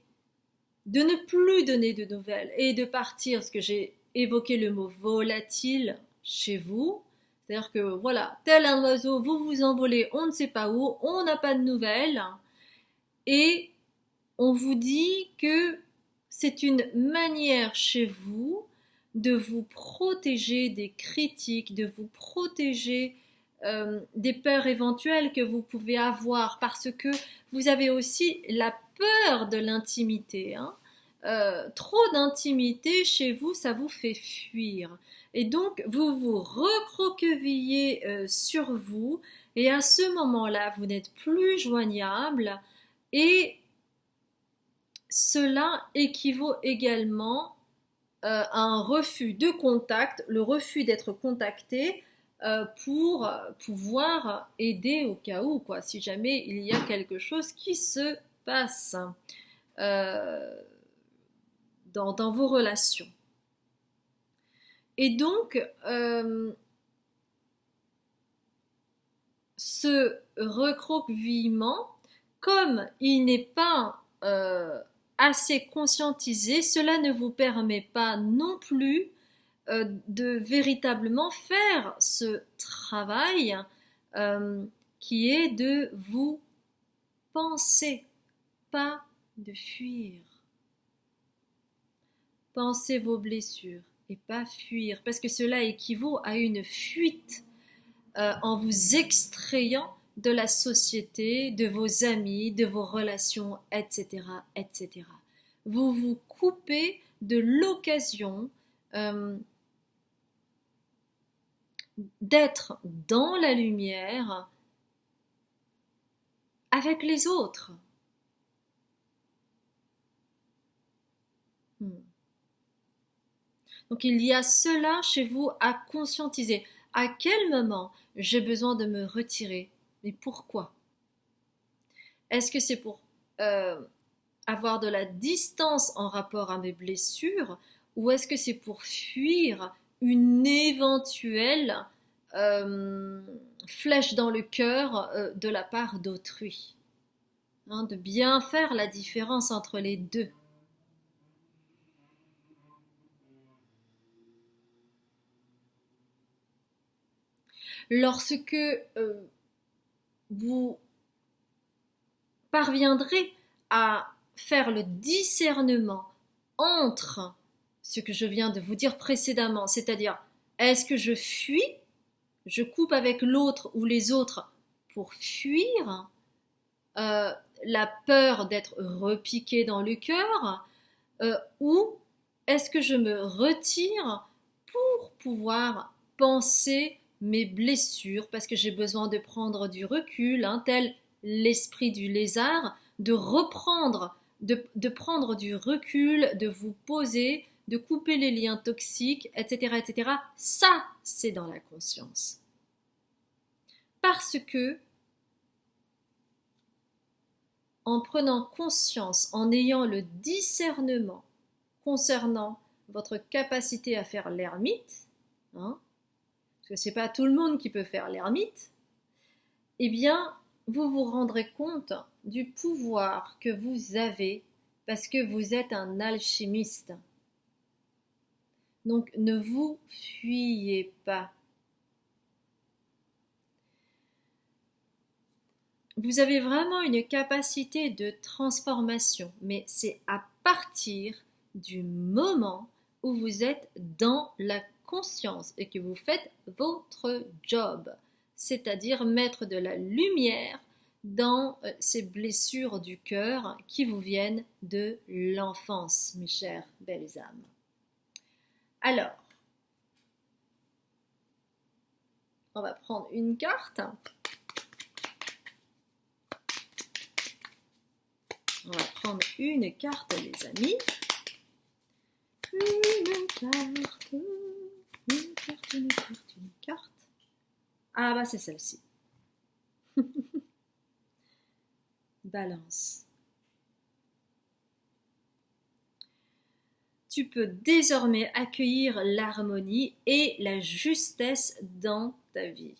de ne plus donner de nouvelles et de partir, parce que j'ai évoqué le mot volatile chez vous, c'est-à-dire que voilà, tel un oiseau, vous vous envolez, on ne sait pas où, on n'a pas de nouvelles, et on vous dit que c'est une manière chez vous de vous protéger des critiques, de vous protéger des peurs éventuelles que vous pouvez avoir, parce que vous avez aussi la peur de l'intimité. Hein. Trop d'intimité chez vous, ça vous fait fuir. Et donc, vous vous recroquevillez sur vous, et à ce moment-là, vous n'êtes plus joignable, et cela équivaut également à un refus de contact, le refus d'être contacté pour pouvoir aider au cas où, quoi, si jamais il y a quelque chose qui se passe euh, dans vos relations. Et donc, ce recroquevillement, comme il n'est pas assez conscientisé, cela ne vous permet pas non plus de véritablement faire ce travail qui est de vous penser, pas de fuir. Pensez vos blessures et pas fuir, parce que cela équivaut à une fuite en vous extrayant de la société, de vos amis, de vos relations, etc., etc. Vous vous coupez de l'occasion d'être dans la lumière avec les autres. Donc il y a cela chez vous à conscientiser. À quel moment j'ai besoin de me retirer? Mais pourquoi? Est-ce que c'est pour euh, avoir de la distance en rapport à mes blessures ou est-ce que c'est pour fuir une éventuelle euh, flèche dans le cœur de la part d'autrui, hein, de bien faire la différence entre les deux. Lorsque vous parviendrez à faire le discernement entre ce que je viens de vous dire précédemment, c'est-à-dire est-ce que je fuis, je coupe avec l'autre ou les autres pour fuir euh, la peur d'être repiqué dans le cœur, ou est-ce que je me retire pour pouvoir penser mes blessures parce que j'ai besoin de prendre du recul, hein, tel l'esprit du lézard, de reprendre, de prendre du recul, de vous poser, de couper les liens toxiques, etc., etc. Ça, c'est dans la conscience. Parce que en prenant conscience, en ayant le discernement concernant votre capacité à faire l'ermite, hein, parce que c'est pas tout le monde qui peut faire l'ermite, eh bien, vous vous rendrez compte du pouvoir que vous avez parce que vous êtes un alchimiste. Donc, ne vous fuyez pas. Vous avez vraiment une capacité de transformation, mais c'est à partir du moment où vous êtes dans la conscience et que vous faites votre job, c'est-à-dire mettre de la lumière dans ces blessures du cœur qui vous viennent de l'enfance, mes chères belles âmes. Alors, on va prendre une carte. On va prendre une carte, les amis. Une carte, une carte, une carte, une carte. Ah bah c'est celle-ci. Balance. Tu peux désormais accueillir l'harmonie et la justesse dans ta vie.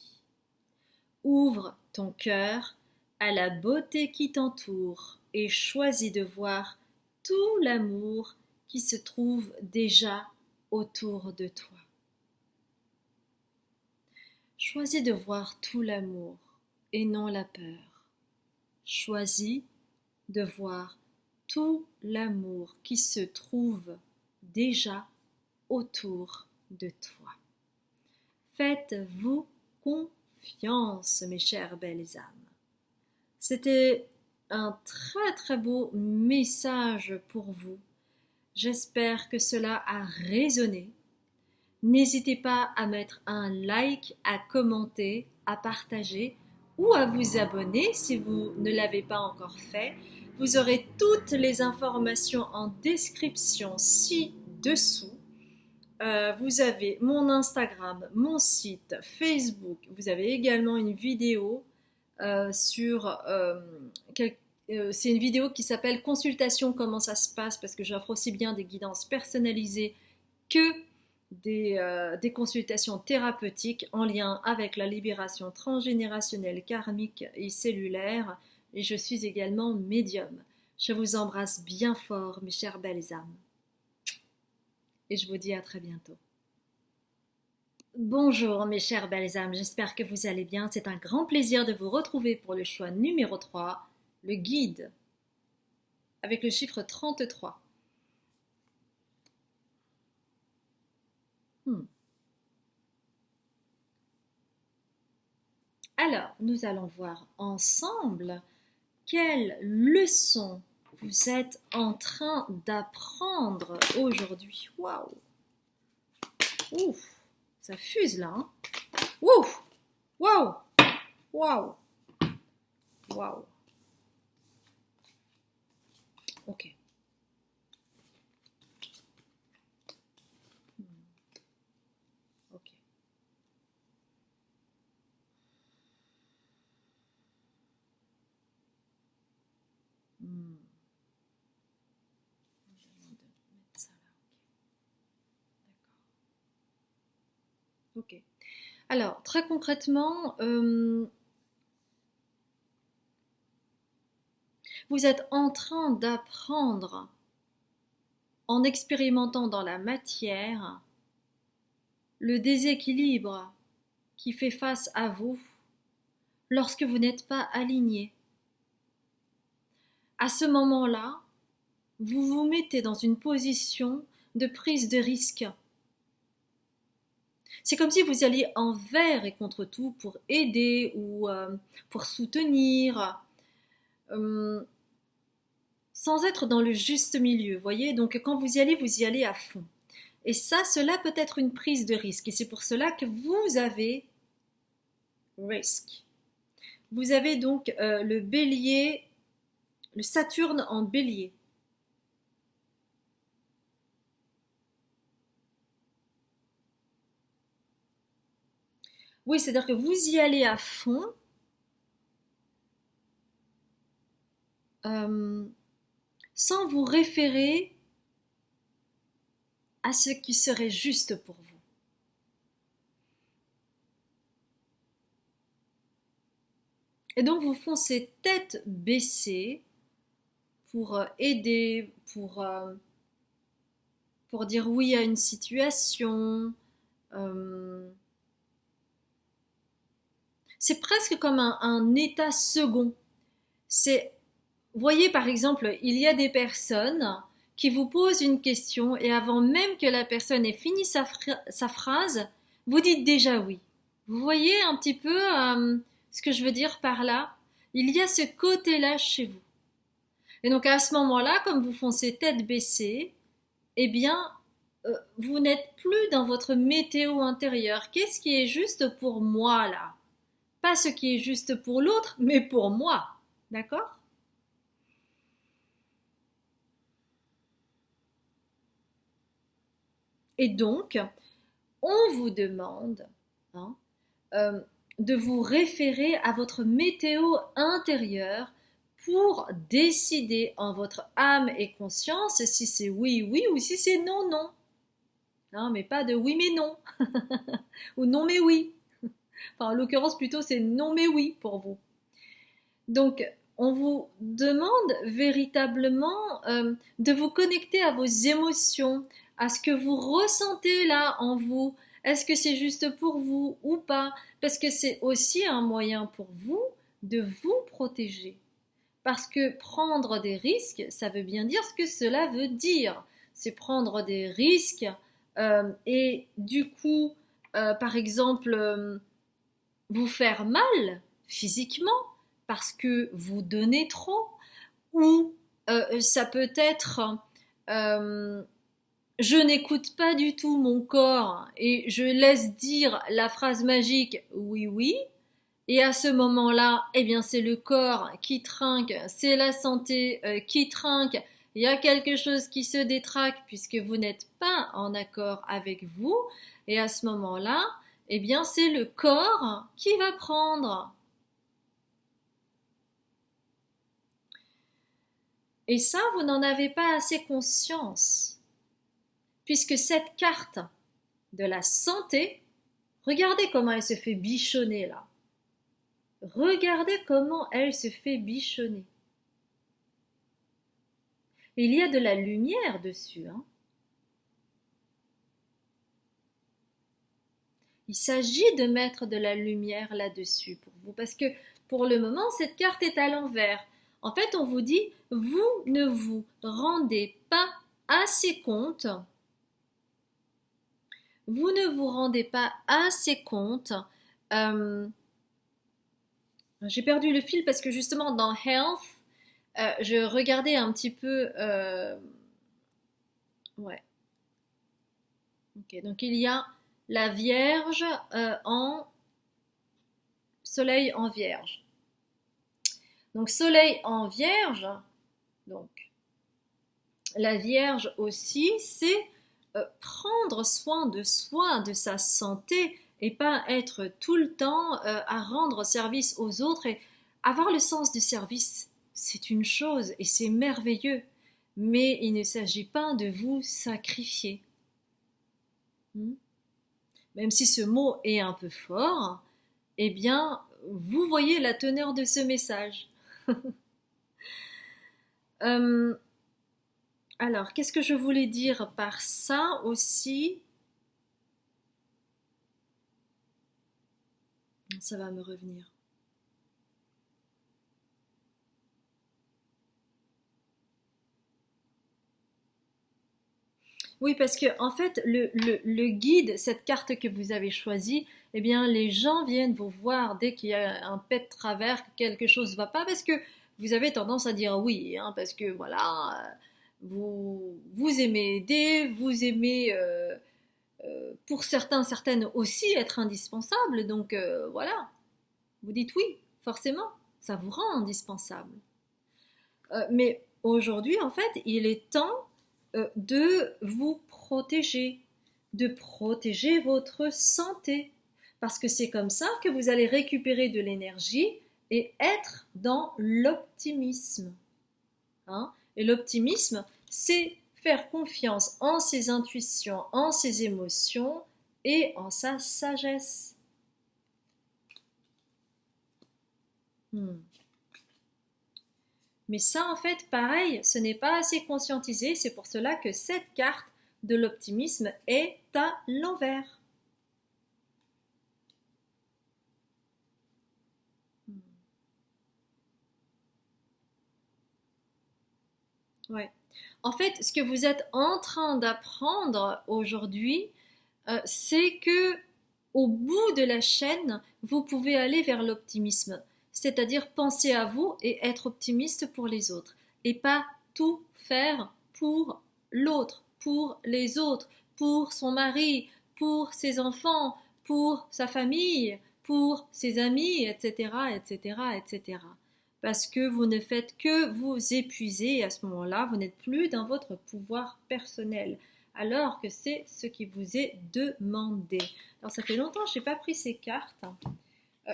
Ouvre ton cœur à la beauté qui t'entoure et choisis de voir tout l'amour qui se trouve déjà autour de toi. Choisis de voir tout l'amour et non la peur. Choisis de voir tout l'amour qui se trouve déjà autour de toi. Faites-vous confiance, mes chères belles âmes. C'était un très très beau message pour vous. J'espère que cela a résonné. N'hésitez pas à mettre un like, à commenter, à partager ou à vous abonner si vous ne l'avez pas encore fait. Vous aurez toutes les informations en description ci-dessous. Vous avez mon Instagram, mon site, Facebook. Vous avez également une vidéo sur... c'est une vidéo qui s'appelle Consultation, comment ça se passe, parce que j'offre aussi bien des guidances personnalisées que des consultations thérapeutiques en lien avec la libération transgénérationnelle, karmique et cellulaire. Et je suis également médium. Je vous embrasse bien fort, mes chères belles âmes. Et je vous dis à très bientôt. Bonjour mes chères belles âmes, j'espère que vous allez bien. C'est un grand plaisir de vous retrouver pour le choix numéro 3, le guide, avec le chiffre 33. Alors, nous allons voir ensemble quelle leçon vous êtes en train d'apprendre aujourd'hui. Waouh! Ouf! Ça fuse là, hein? Ouf! Waouh! Waouh! Waouh! Ok. Ok. Hmm. Je vais mettre ça là. Ok. Ok. Alors, très concrètement, vous êtes en train d'apprendre, en expérimentant dans la matière, le déséquilibre qui fait face à vous lorsque vous n'êtes pas aligné. À ce moment-là, vous vous mettez dans une position de prise de risque. C'est comme si vous alliez envers et contre tout pour aider ou pour soutenir, euh, sans être dans le juste milieu, voyez. Donc quand vous y allez à fond. Et ça, cela peut être une prise de risque. Et c'est pour cela que vous avez risque. Vous avez donc le bélier, le Saturne en bélier. Oui, c'est-à-dire que vous y allez à fond, euh, sans vous référer à ce qui serait juste pour vous. Et donc vous foncez tête baissée pour aider, pour dire oui à une situation. euh, c'est presque comme un état second. C'est, voyez par exemple, il y a des personnes qui vous posent une question et avant même que la personne ait fini sa phrase, vous dites déjà oui. Vous voyez un petit peu ce que je veux dire par là? Il y a ce côté-là chez vous. Et donc à ce moment-là, comme vous foncez tête baissée, eh bien, vous n'êtes plus dans votre météo intérieure. Qu'est-ce qui est juste pour moi là? Pas ce qui est juste pour l'autre, mais pour moi. D'accord? Et donc, on vous demande, hein, euh, de vous référer à votre météo intérieure pour décider en votre âme et conscience si c'est oui, oui ou si c'est non, non. Non, mais pas de oui, mais non. Ou non, mais oui. Enfin, en l'occurrence, plutôt, c'est non, mais oui pour vous. Donc, on vous demande véritablement de vous connecter à vos émotions, à ce que vous ressentez là en vous. Est-ce que c'est juste pour vous ou pas? Parce que c'est aussi un moyen pour vous de vous protéger. Parce que prendre des risques, ça veut bien dire ce que cela veut dire. C'est prendre des risques et du coup, par exemple, vous faire mal physiquement parce que vous donnez trop, ou ça peut être euh, je n'écoute pas du tout mon corps et je laisse dire la phrase magique oui oui, et à ce moment-là, eh bien c'est le corps qui trinque, c'est la santé qui trinque, il y a quelque chose qui se détraque puisque vous n'êtes pas en accord avec vous, et à ce moment-là, eh bien c'est le corps qui va prendre. Et ça, vous n'en avez pas assez conscience, puisque cette carte de la santé, regardez comment elle se fait bichonner là. Regardez comment elle se fait bichonner. Il y a de la lumière dessus. Hein. Il s'agit de mettre de la lumière là-dessus pour vous, parce que pour le moment, cette carte est à l'envers. En fait, on vous dit, vous ne vous rendez pas assez compte. Vous ne vous rendez pas assez compte. Euh, j'ai perdu le fil parce que justement dans Health, je regardais un petit peu. Ouais. Ok. Donc il y a la Vierge en Soleil en Vierge. Donc Soleil en Vierge. Donc la Vierge aussi, c'est prendre soin de soi, de sa santé, et pas être tout le temps à rendre service aux autres et avoir le sens du service. c'est une chose et c'est merveilleux, mais il ne s'agit pas de vous sacrifier. Même si ce mot est un peu fort, eh bien, vous voyez la teneur de ce message. Alors, qu'est-ce que je voulais dire par ça aussi? Ça va me revenir. Oui, parce que en fait, le guide, cette carte que vous avez choisie, eh bien, les gens viennent vous voir dès qu'il y a un pet de travers, que quelque chose ne va pas, parce que vous avez tendance à dire oui, hein, parce que voilà, vous aimez aider, vous aimez, pour certains, certaines aussi être indispensable, donc voilà, vous dites oui, forcément, ça vous rend indispensable. Mais aujourd'hui, en fait, il est temps de vous protéger, de protéger votre santé. Parce que c'est comme ça que vous allez récupérer de l'énergie et être dans l'optimisme. Hein. Et l'optimisme, c'est faire confiance en ses intuitions, en ses émotions et en sa sagesse. Mais ça, en fait, pareil, ce n'est pas assez conscientisé. C'est pour cela que cette carte de l'optimisme est à l'envers. Ouais. En fait, ce que vous êtes en train d'apprendre aujourd'hui, c'est que au bout de la chaîne, vous pouvez aller vers l'optimisme. C'est-à-dire penser à vous et être optimiste pour les autres. Et pas tout faire pour l'autre, pour les autres, pour son mari, pour ses enfants, pour sa famille, pour ses amis, etc., etc., etc. Parce que vous ne faites que vous épuiser et à ce moment-là, vous n'êtes plus dans votre pouvoir personnel, alors que c'est ce qui vous est demandé. Alors ça fait longtemps que je n'ai pas pris ces cartes.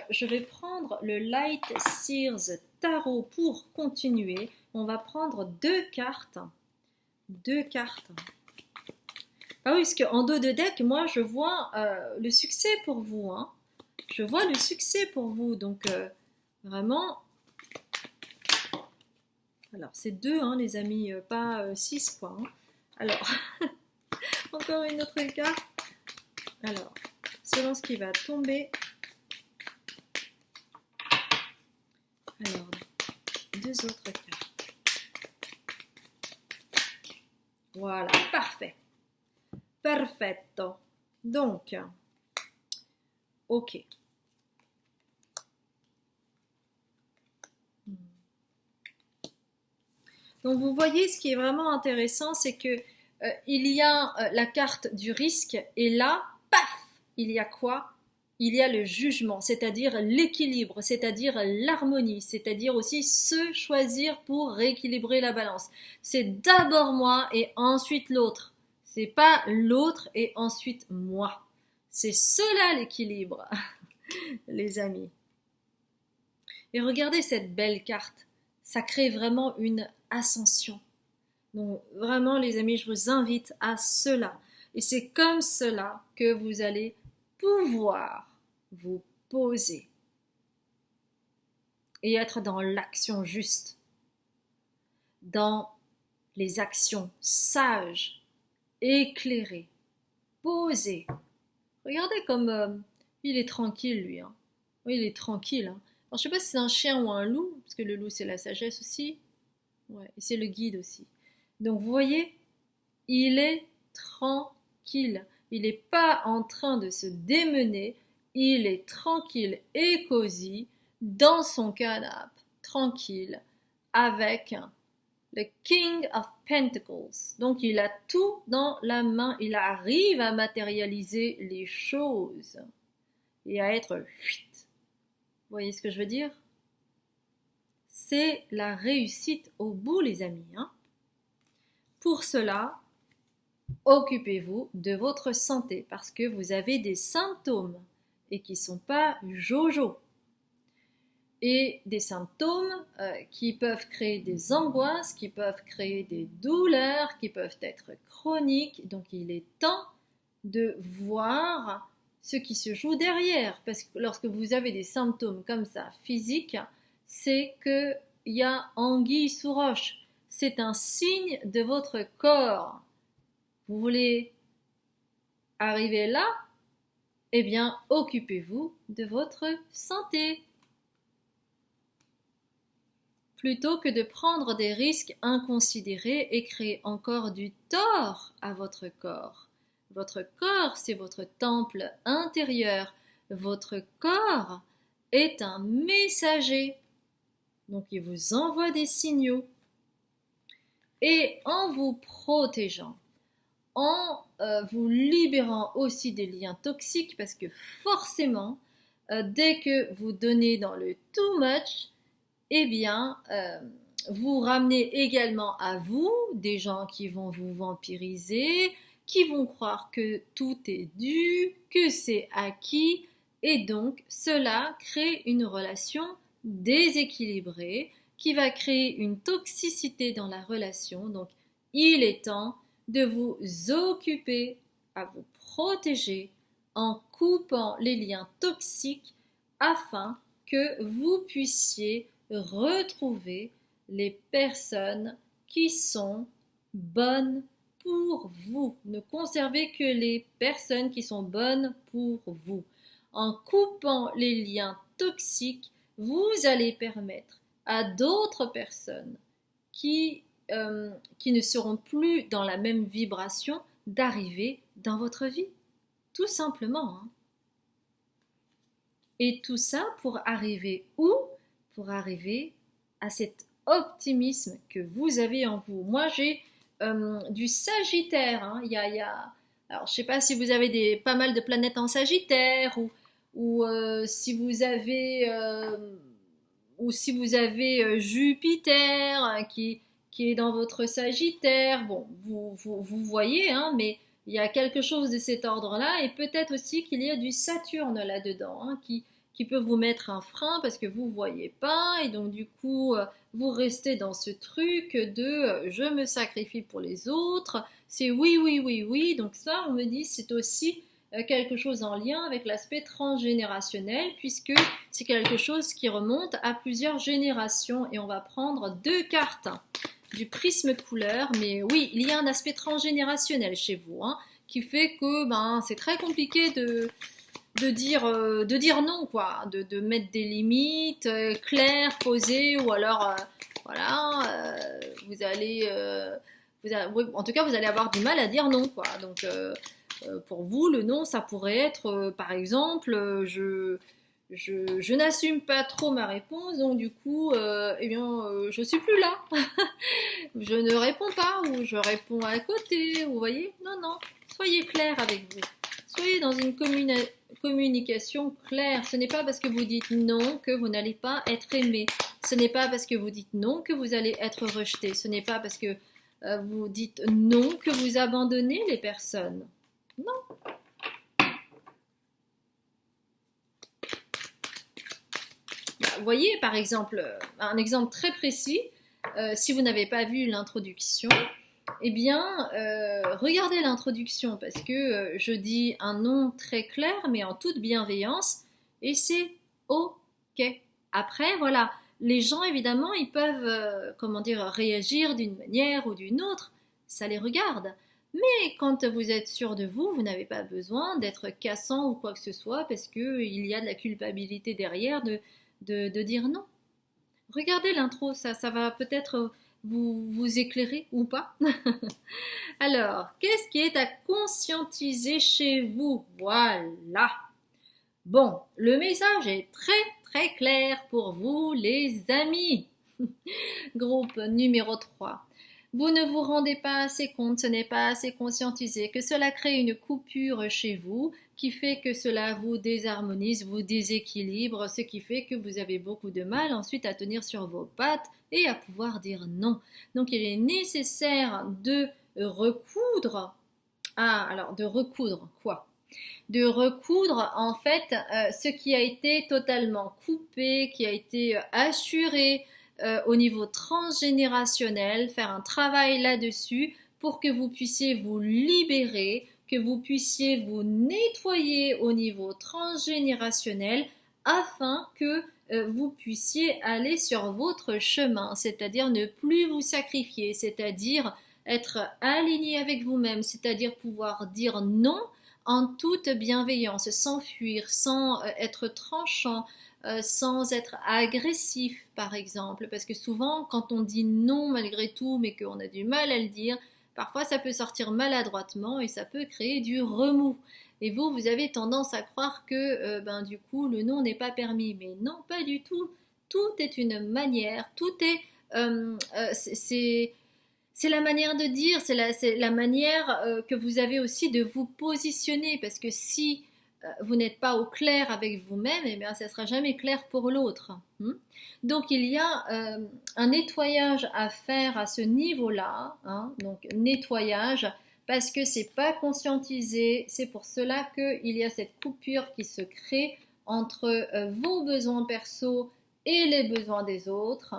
Je vais prendre le Light Sears Tarot pour continuer. On va prendre deux cartes. Deux cartes. Ah oui, parce qu'en dos de deck, moi, je vois le succès pour vous. Hein. Je vois le succès pour vous. Donc, vraiment... Alors, c'est deux, hein, les amis, pas 6, quoi. Hein. Alors, encore une autre carte. Alors, selon ce qui va tomber... Alors, deux autres cartes. Voilà, parfait. Perfetto. Donc, ok. Donc, vous voyez, ce qui est vraiment intéressant, c'est que il y a la carte du risque et là, paf, il y a quoi? Il y a le jugement, c'est-à-dire l'équilibre, c'est-à-dire l'harmonie, c'est-à-dire aussi se choisir pour rééquilibrer la balance. C'est d'abord moi et ensuite l'autre. C'est pas l'autre et ensuite moi. C'est cela l'équilibre, les amis. Et regardez cette belle carte. Ça crée vraiment une ascension. Donc vraiment les amis, je vous invite à cela. Et c'est comme cela que vous allez pouvoir vous poser et être dans l'action juste, dans les actions sages, éclairées, posées. Regardez comme il est tranquille lui. Hein. Oui, il est tranquille. Hein. Alors, je ne sais pas si c'est un chien ou un loup, parce que le loup c'est la sagesse aussi. Ouais, et c'est le guide aussi. Donc vous voyez, il est tranquille. Il n'est pas en train de se démener. Il est tranquille et cosy dans son canapé, tranquille, avec le King of Pentacles. Donc il a tout dans la main. Il arrive à matérialiser les choses et à être... Vous voyez ce que je veux dire? C'est la réussite au bout, les amis. Hein? Pour cela, occupez-vous de votre santé parce que vous avez des symptômes et qui ne sont pas jojo. et des symptômes qui peuvent créer des angoisses, qui peuvent créer des douleurs, qui peuvent être chroniques. Donc il est temps de voir ce qui se joue derrière. Parce que lorsque vous avez des symptômes comme ça physiques, c'est qu'il y a anguille sous roche. C'est un signe de votre corps. Vous voulez arriver là? Eh bien, occupez-vous de votre santé. Plutôt que de prendre des risques inconsidérés et créer encore du tort à votre corps. Votre corps, c'est votre temple intérieur. Votre corps est un messager. Donc, il vous envoie des signaux. Et en vous protégeant, en vous libérant aussi des liens toxiques, parce que forcément, dès que vous donnez dans le too much, eh bien, vous ramenez également à vous des gens qui vont vous vampiriser, qui vont croire que tout est dû, que c'est acquis, et donc cela crée une relation déséquilibrée qui va créer une toxicité dans la relation. Donc, il est temps de vous occuper à vous protéger en coupant les liens toxiques afin que vous puissiez retrouver les personnes qui sont bonnes pour vous. Ne conservez que les personnes qui sont bonnes pour vous. En coupant les liens toxiques, vous allez permettre à d'autres personnes qui ne seront plus dans la même vibration d'arriver dans votre vie. Tout simplement. Hein. Et tout ça pour arriver où? Pour arriver à cet optimisme que vous avez en vous. Moi, j'ai du Sagittaire. Hein. Alors, je ne sais pas si vous avez pas mal de planètes en Sagittaire ou si vous avez Jupiter qui est dans votre Sagittaire. Bon, vous voyez, hein, mais il y a quelque chose de cet ordre-là et peut-être aussi qu'il y a du Saturne là-dedans hein, qui peut vous mettre un frein parce que vous ne voyez pas et donc du coup vous restez dans ce truc de je me sacrifie pour les autres, c'est oui, oui, oui, oui, donc ça on me dit c'est aussi quelque chose en lien avec l'aspect transgénérationnel puisque c'est quelque chose qui remonte à plusieurs générations et on va prendre 2 cartes du prisme couleur, mais oui, il y a un aspect transgénérationnel chez vous hein, qui fait que c'est très compliqué de dire non quoi, de mettre des limites claires, posées ou alors voilà, oui, en tout cas vous allez avoir du mal à dire non quoi. Donc pour vous le non ça pourrait être par exemple je n'assume pas trop ma réponse donc du coup je suis plus là. Je ne réponds pas ou je réponds à côté, vous voyez? Non, soyez clair avec vous. Soyez dans une communication claire. Ce n'est pas parce que vous dites non que vous n'allez pas être aimé. Ce n'est pas parce que vous dites non que vous allez être rejeté. Ce n'est pas parce que vous dites non que vous abandonnez les personnes. Non. Vous voyez, par exemple, un exemple très précis, si vous n'avez pas vu l'introduction, eh bien, regardez l'introduction parce que je dis un nom très clair mais en toute bienveillance et c'est ok. Après, voilà, les gens évidemment ils peuvent, réagir d'une manière ou d'une autre, ça les regarde. Mais quand vous êtes sûr de vous, vous n'avez pas besoin d'être cassant ou quoi que ce soit parce qu'il y a de la culpabilité derrière de dire non. Regardez l'intro, ça va peut-être vous éclairer ou pas. Alors, qu'est-ce qui est à conscientiser chez vous? Voilà. Bon, le message est très très clair pour vous les amis. Groupe numéro 3. Vous ne vous rendez pas assez compte, ce n'est pas assez conscientisé, que cela crée une coupure chez vous qui fait que cela vous désharmonise, vous déséquilibre, ce qui fait que vous avez beaucoup de mal ensuite à tenir sur vos pattes et à pouvoir dire non. Donc il est nécessaire de recoudre. Ah, alors de recoudre quoi? de recoudre en fait ce qui a été totalement coupé, qui a été assuré au niveau transgénérationnel, faire un travail là-dessus pour que vous puissiez vous libérer, que vous puissiez vous nettoyer au niveau transgénérationnel afin que vous puissiez aller sur votre chemin, c'est-à-dire ne plus vous sacrifier, c'est-à-dire être aligné avec vous-même, c'est-à-dire pouvoir dire non en toute bienveillance, sans fuir, sans être tranchant, sans être agressif, par exemple. Parce que souvent, quand on dit non malgré tout, mais qu'on a du mal à le dire, parfois ça peut sortir maladroitement et ça peut créer du remous. Et vous, vous avez tendance à croire que du coup, le non n'est pas permis. Mais non, pas du tout. Tout est une manière, tout est... c'est la manière de dire, c'est la manière que vous avez aussi de vous positionner. Parce que si vous n'êtes pas au clair avec vous-même, eh bien, ça ne sera jamais clair pour l'autre. Donc, il y a un nettoyage à faire à ce niveau-là. Donc, nettoyage, parce que c'est pas conscientisé. C'est pour cela qu'il y a cette coupure qui se crée entre vos besoins perso et les besoins des autres.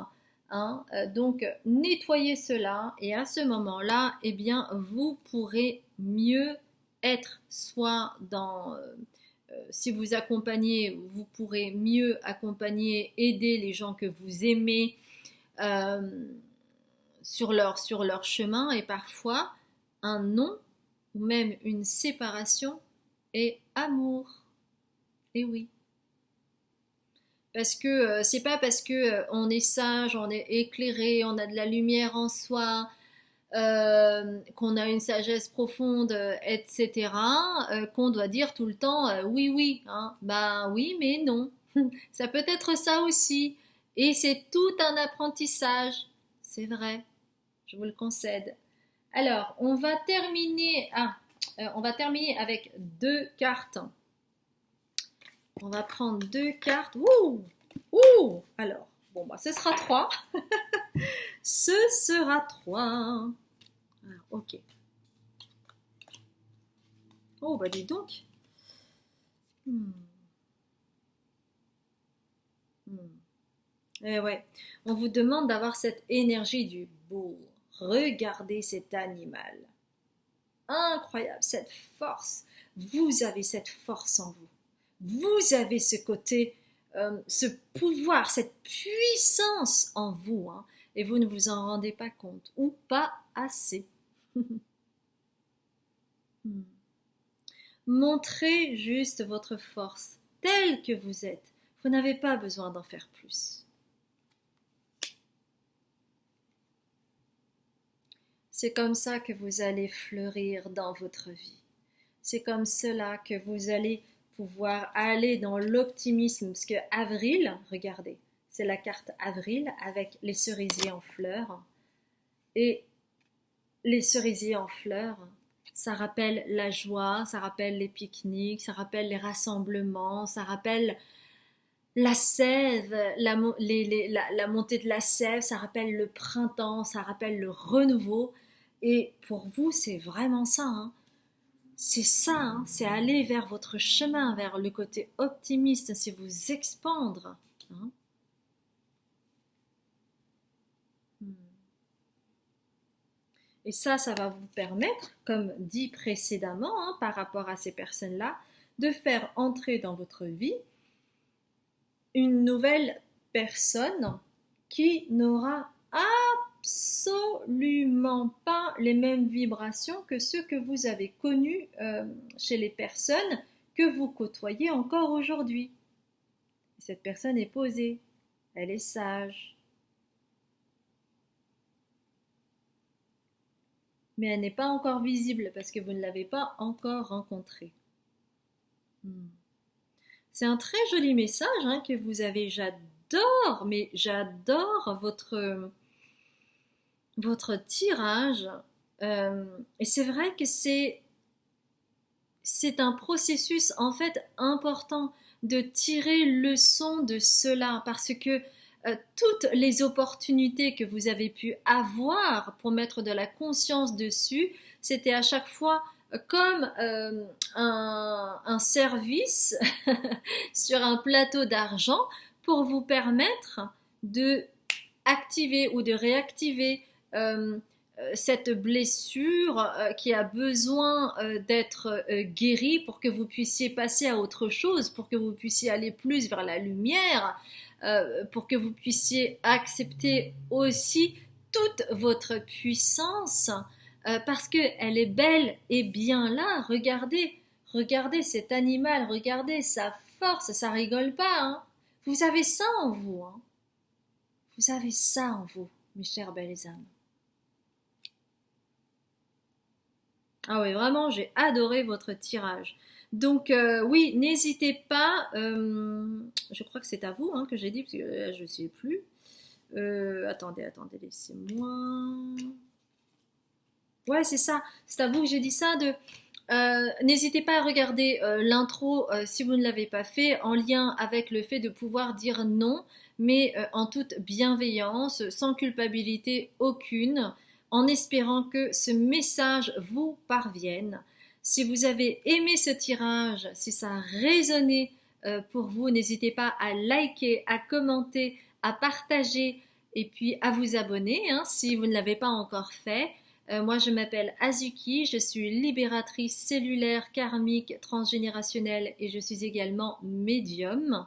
Donc, nettoyez cela et à ce moment-là, eh bien, vous pourrez mieux être soit dans... si vous accompagnez, vous pourrez mieux accompagner, aider les gens que vous aimez euh, sur leur chemin et parfois un non ou même une séparation est amour. Et oui. Parce que c'est pas parce que on est sage, on est éclairé, on a de la lumière en soi, qu'on a une sagesse profonde, etc., qu'on doit dire tout le temps oui, oui. Ben oui, mais non. Ça peut être ça aussi. Et c'est tout un apprentissage. C'est vrai, je vous le concède. Alors, on va terminer avec deux cartes. On va prendre deux cartes. Ouh! Ouh! Alors, bon, bah, ce sera trois. Ce sera trois. Alors, ok. Oh, bah, dis donc. Hmm. Ouais. On vous demande d'avoir cette énergie du bourg. Regardez cet animal. Incroyable, cette force. Vous avez cette force en vous. Vous avez ce côté, ce pouvoir, cette puissance en vous, et vous ne vous en rendez pas compte, ou pas assez. Montrez juste votre force, telle que vous êtes. Vous n'avez pas besoin d'en faire plus. C'est comme ça que vous allez fleurir dans votre vie. C'est comme cela que vous allez pouvoir aller dans l'optimisme. Parce que avril, regardez, c'est la carte avril avec les cerisiers en fleurs. Et les cerisiers en fleurs, ça rappelle la joie, ça rappelle les pique-niques, ça rappelle les rassemblements, ça rappelle la sève, la montée de la sève, ça rappelle le printemps, ça rappelle le renouveau. Et pour vous, c'est vraiment ça. C'est ça, c'est aller vers votre chemin, vers le côté optimiste, c'est vous expandre. Et ça va vous permettre, comme dit précédemment, par rapport à ces personnes-là, de faire entrer dans votre vie une nouvelle personne qui n'aura absolument pas les mêmes vibrations que ceux que vous avez connus chez les personnes que vous côtoyez encore aujourd'hui. Cette personne est posée, elle est sage, mais elle n'est pas encore visible parce que vous ne l'avez pas encore rencontrée. C'est un très joli message que vous avez. J'adore, mais j'adore votre tirage. Et c'est vrai que c'est un processus en fait important de tirer leçon de cela parce que toutes les opportunités que vous avez pu avoir pour mettre de la conscience dessus, c'était à chaque fois comme un service sur un plateau d'argent pour vous permettre de activer ou de réactiver cette blessure qui a besoin d'être guérie pour que vous puissiez passer à autre chose, pour que vous puissiez aller plus vers la lumière, pour que vous puissiez accepter aussi toute votre puissance, parce qu'elle est belle et bien là. Regardez, regardez cet animal, regardez sa force, ça rigole pas, hein. Vous avez ça en vous, hein. Vous avez ça en vous, mes chères belles âmes. Ah oui, vraiment, j'ai adoré votre tirage. Donc oui, n'hésitez pas. Je crois que c'est à vous hein, que j'ai dit, parce que je ne sais plus. Attendez, attendez, laissez-moi. Ouais, c'est ça. C'est à vous que j'ai dit ça. N'hésitez pas à regarder l'intro si vous ne l'avez pas fait, en lien avec le fait de pouvoir dire non, mais en toute bienveillance, sans culpabilité aucune, en espérant que ce message vous parvienne. Si vous avez aimé ce tirage, si ça a résonné pour vous, n'hésitez pas à liker, à commenter, à partager et puis à vous abonner hein, si vous ne l'avez pas encore fait. Moi, je m'appelle Azuki, je suis libératrice cellulaire, karmique, transgénérationnelle et je suis également médium.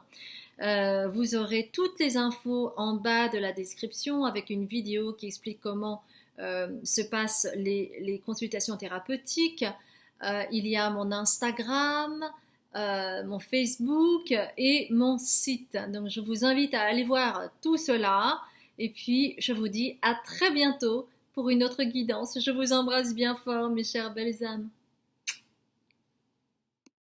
Vous aurez toutes les infos en bas de la description avec une vidéo qui explique comment se passent les consultations thérapeutiques. Il y a mon Instagram, mon Facebook et mon site. Donc, je vous invite à aller voir tout cela. Et puis, je vous dis à très bientôt pour une autre guidance. Je vous embrasse bien fort, mes chères belles âmes.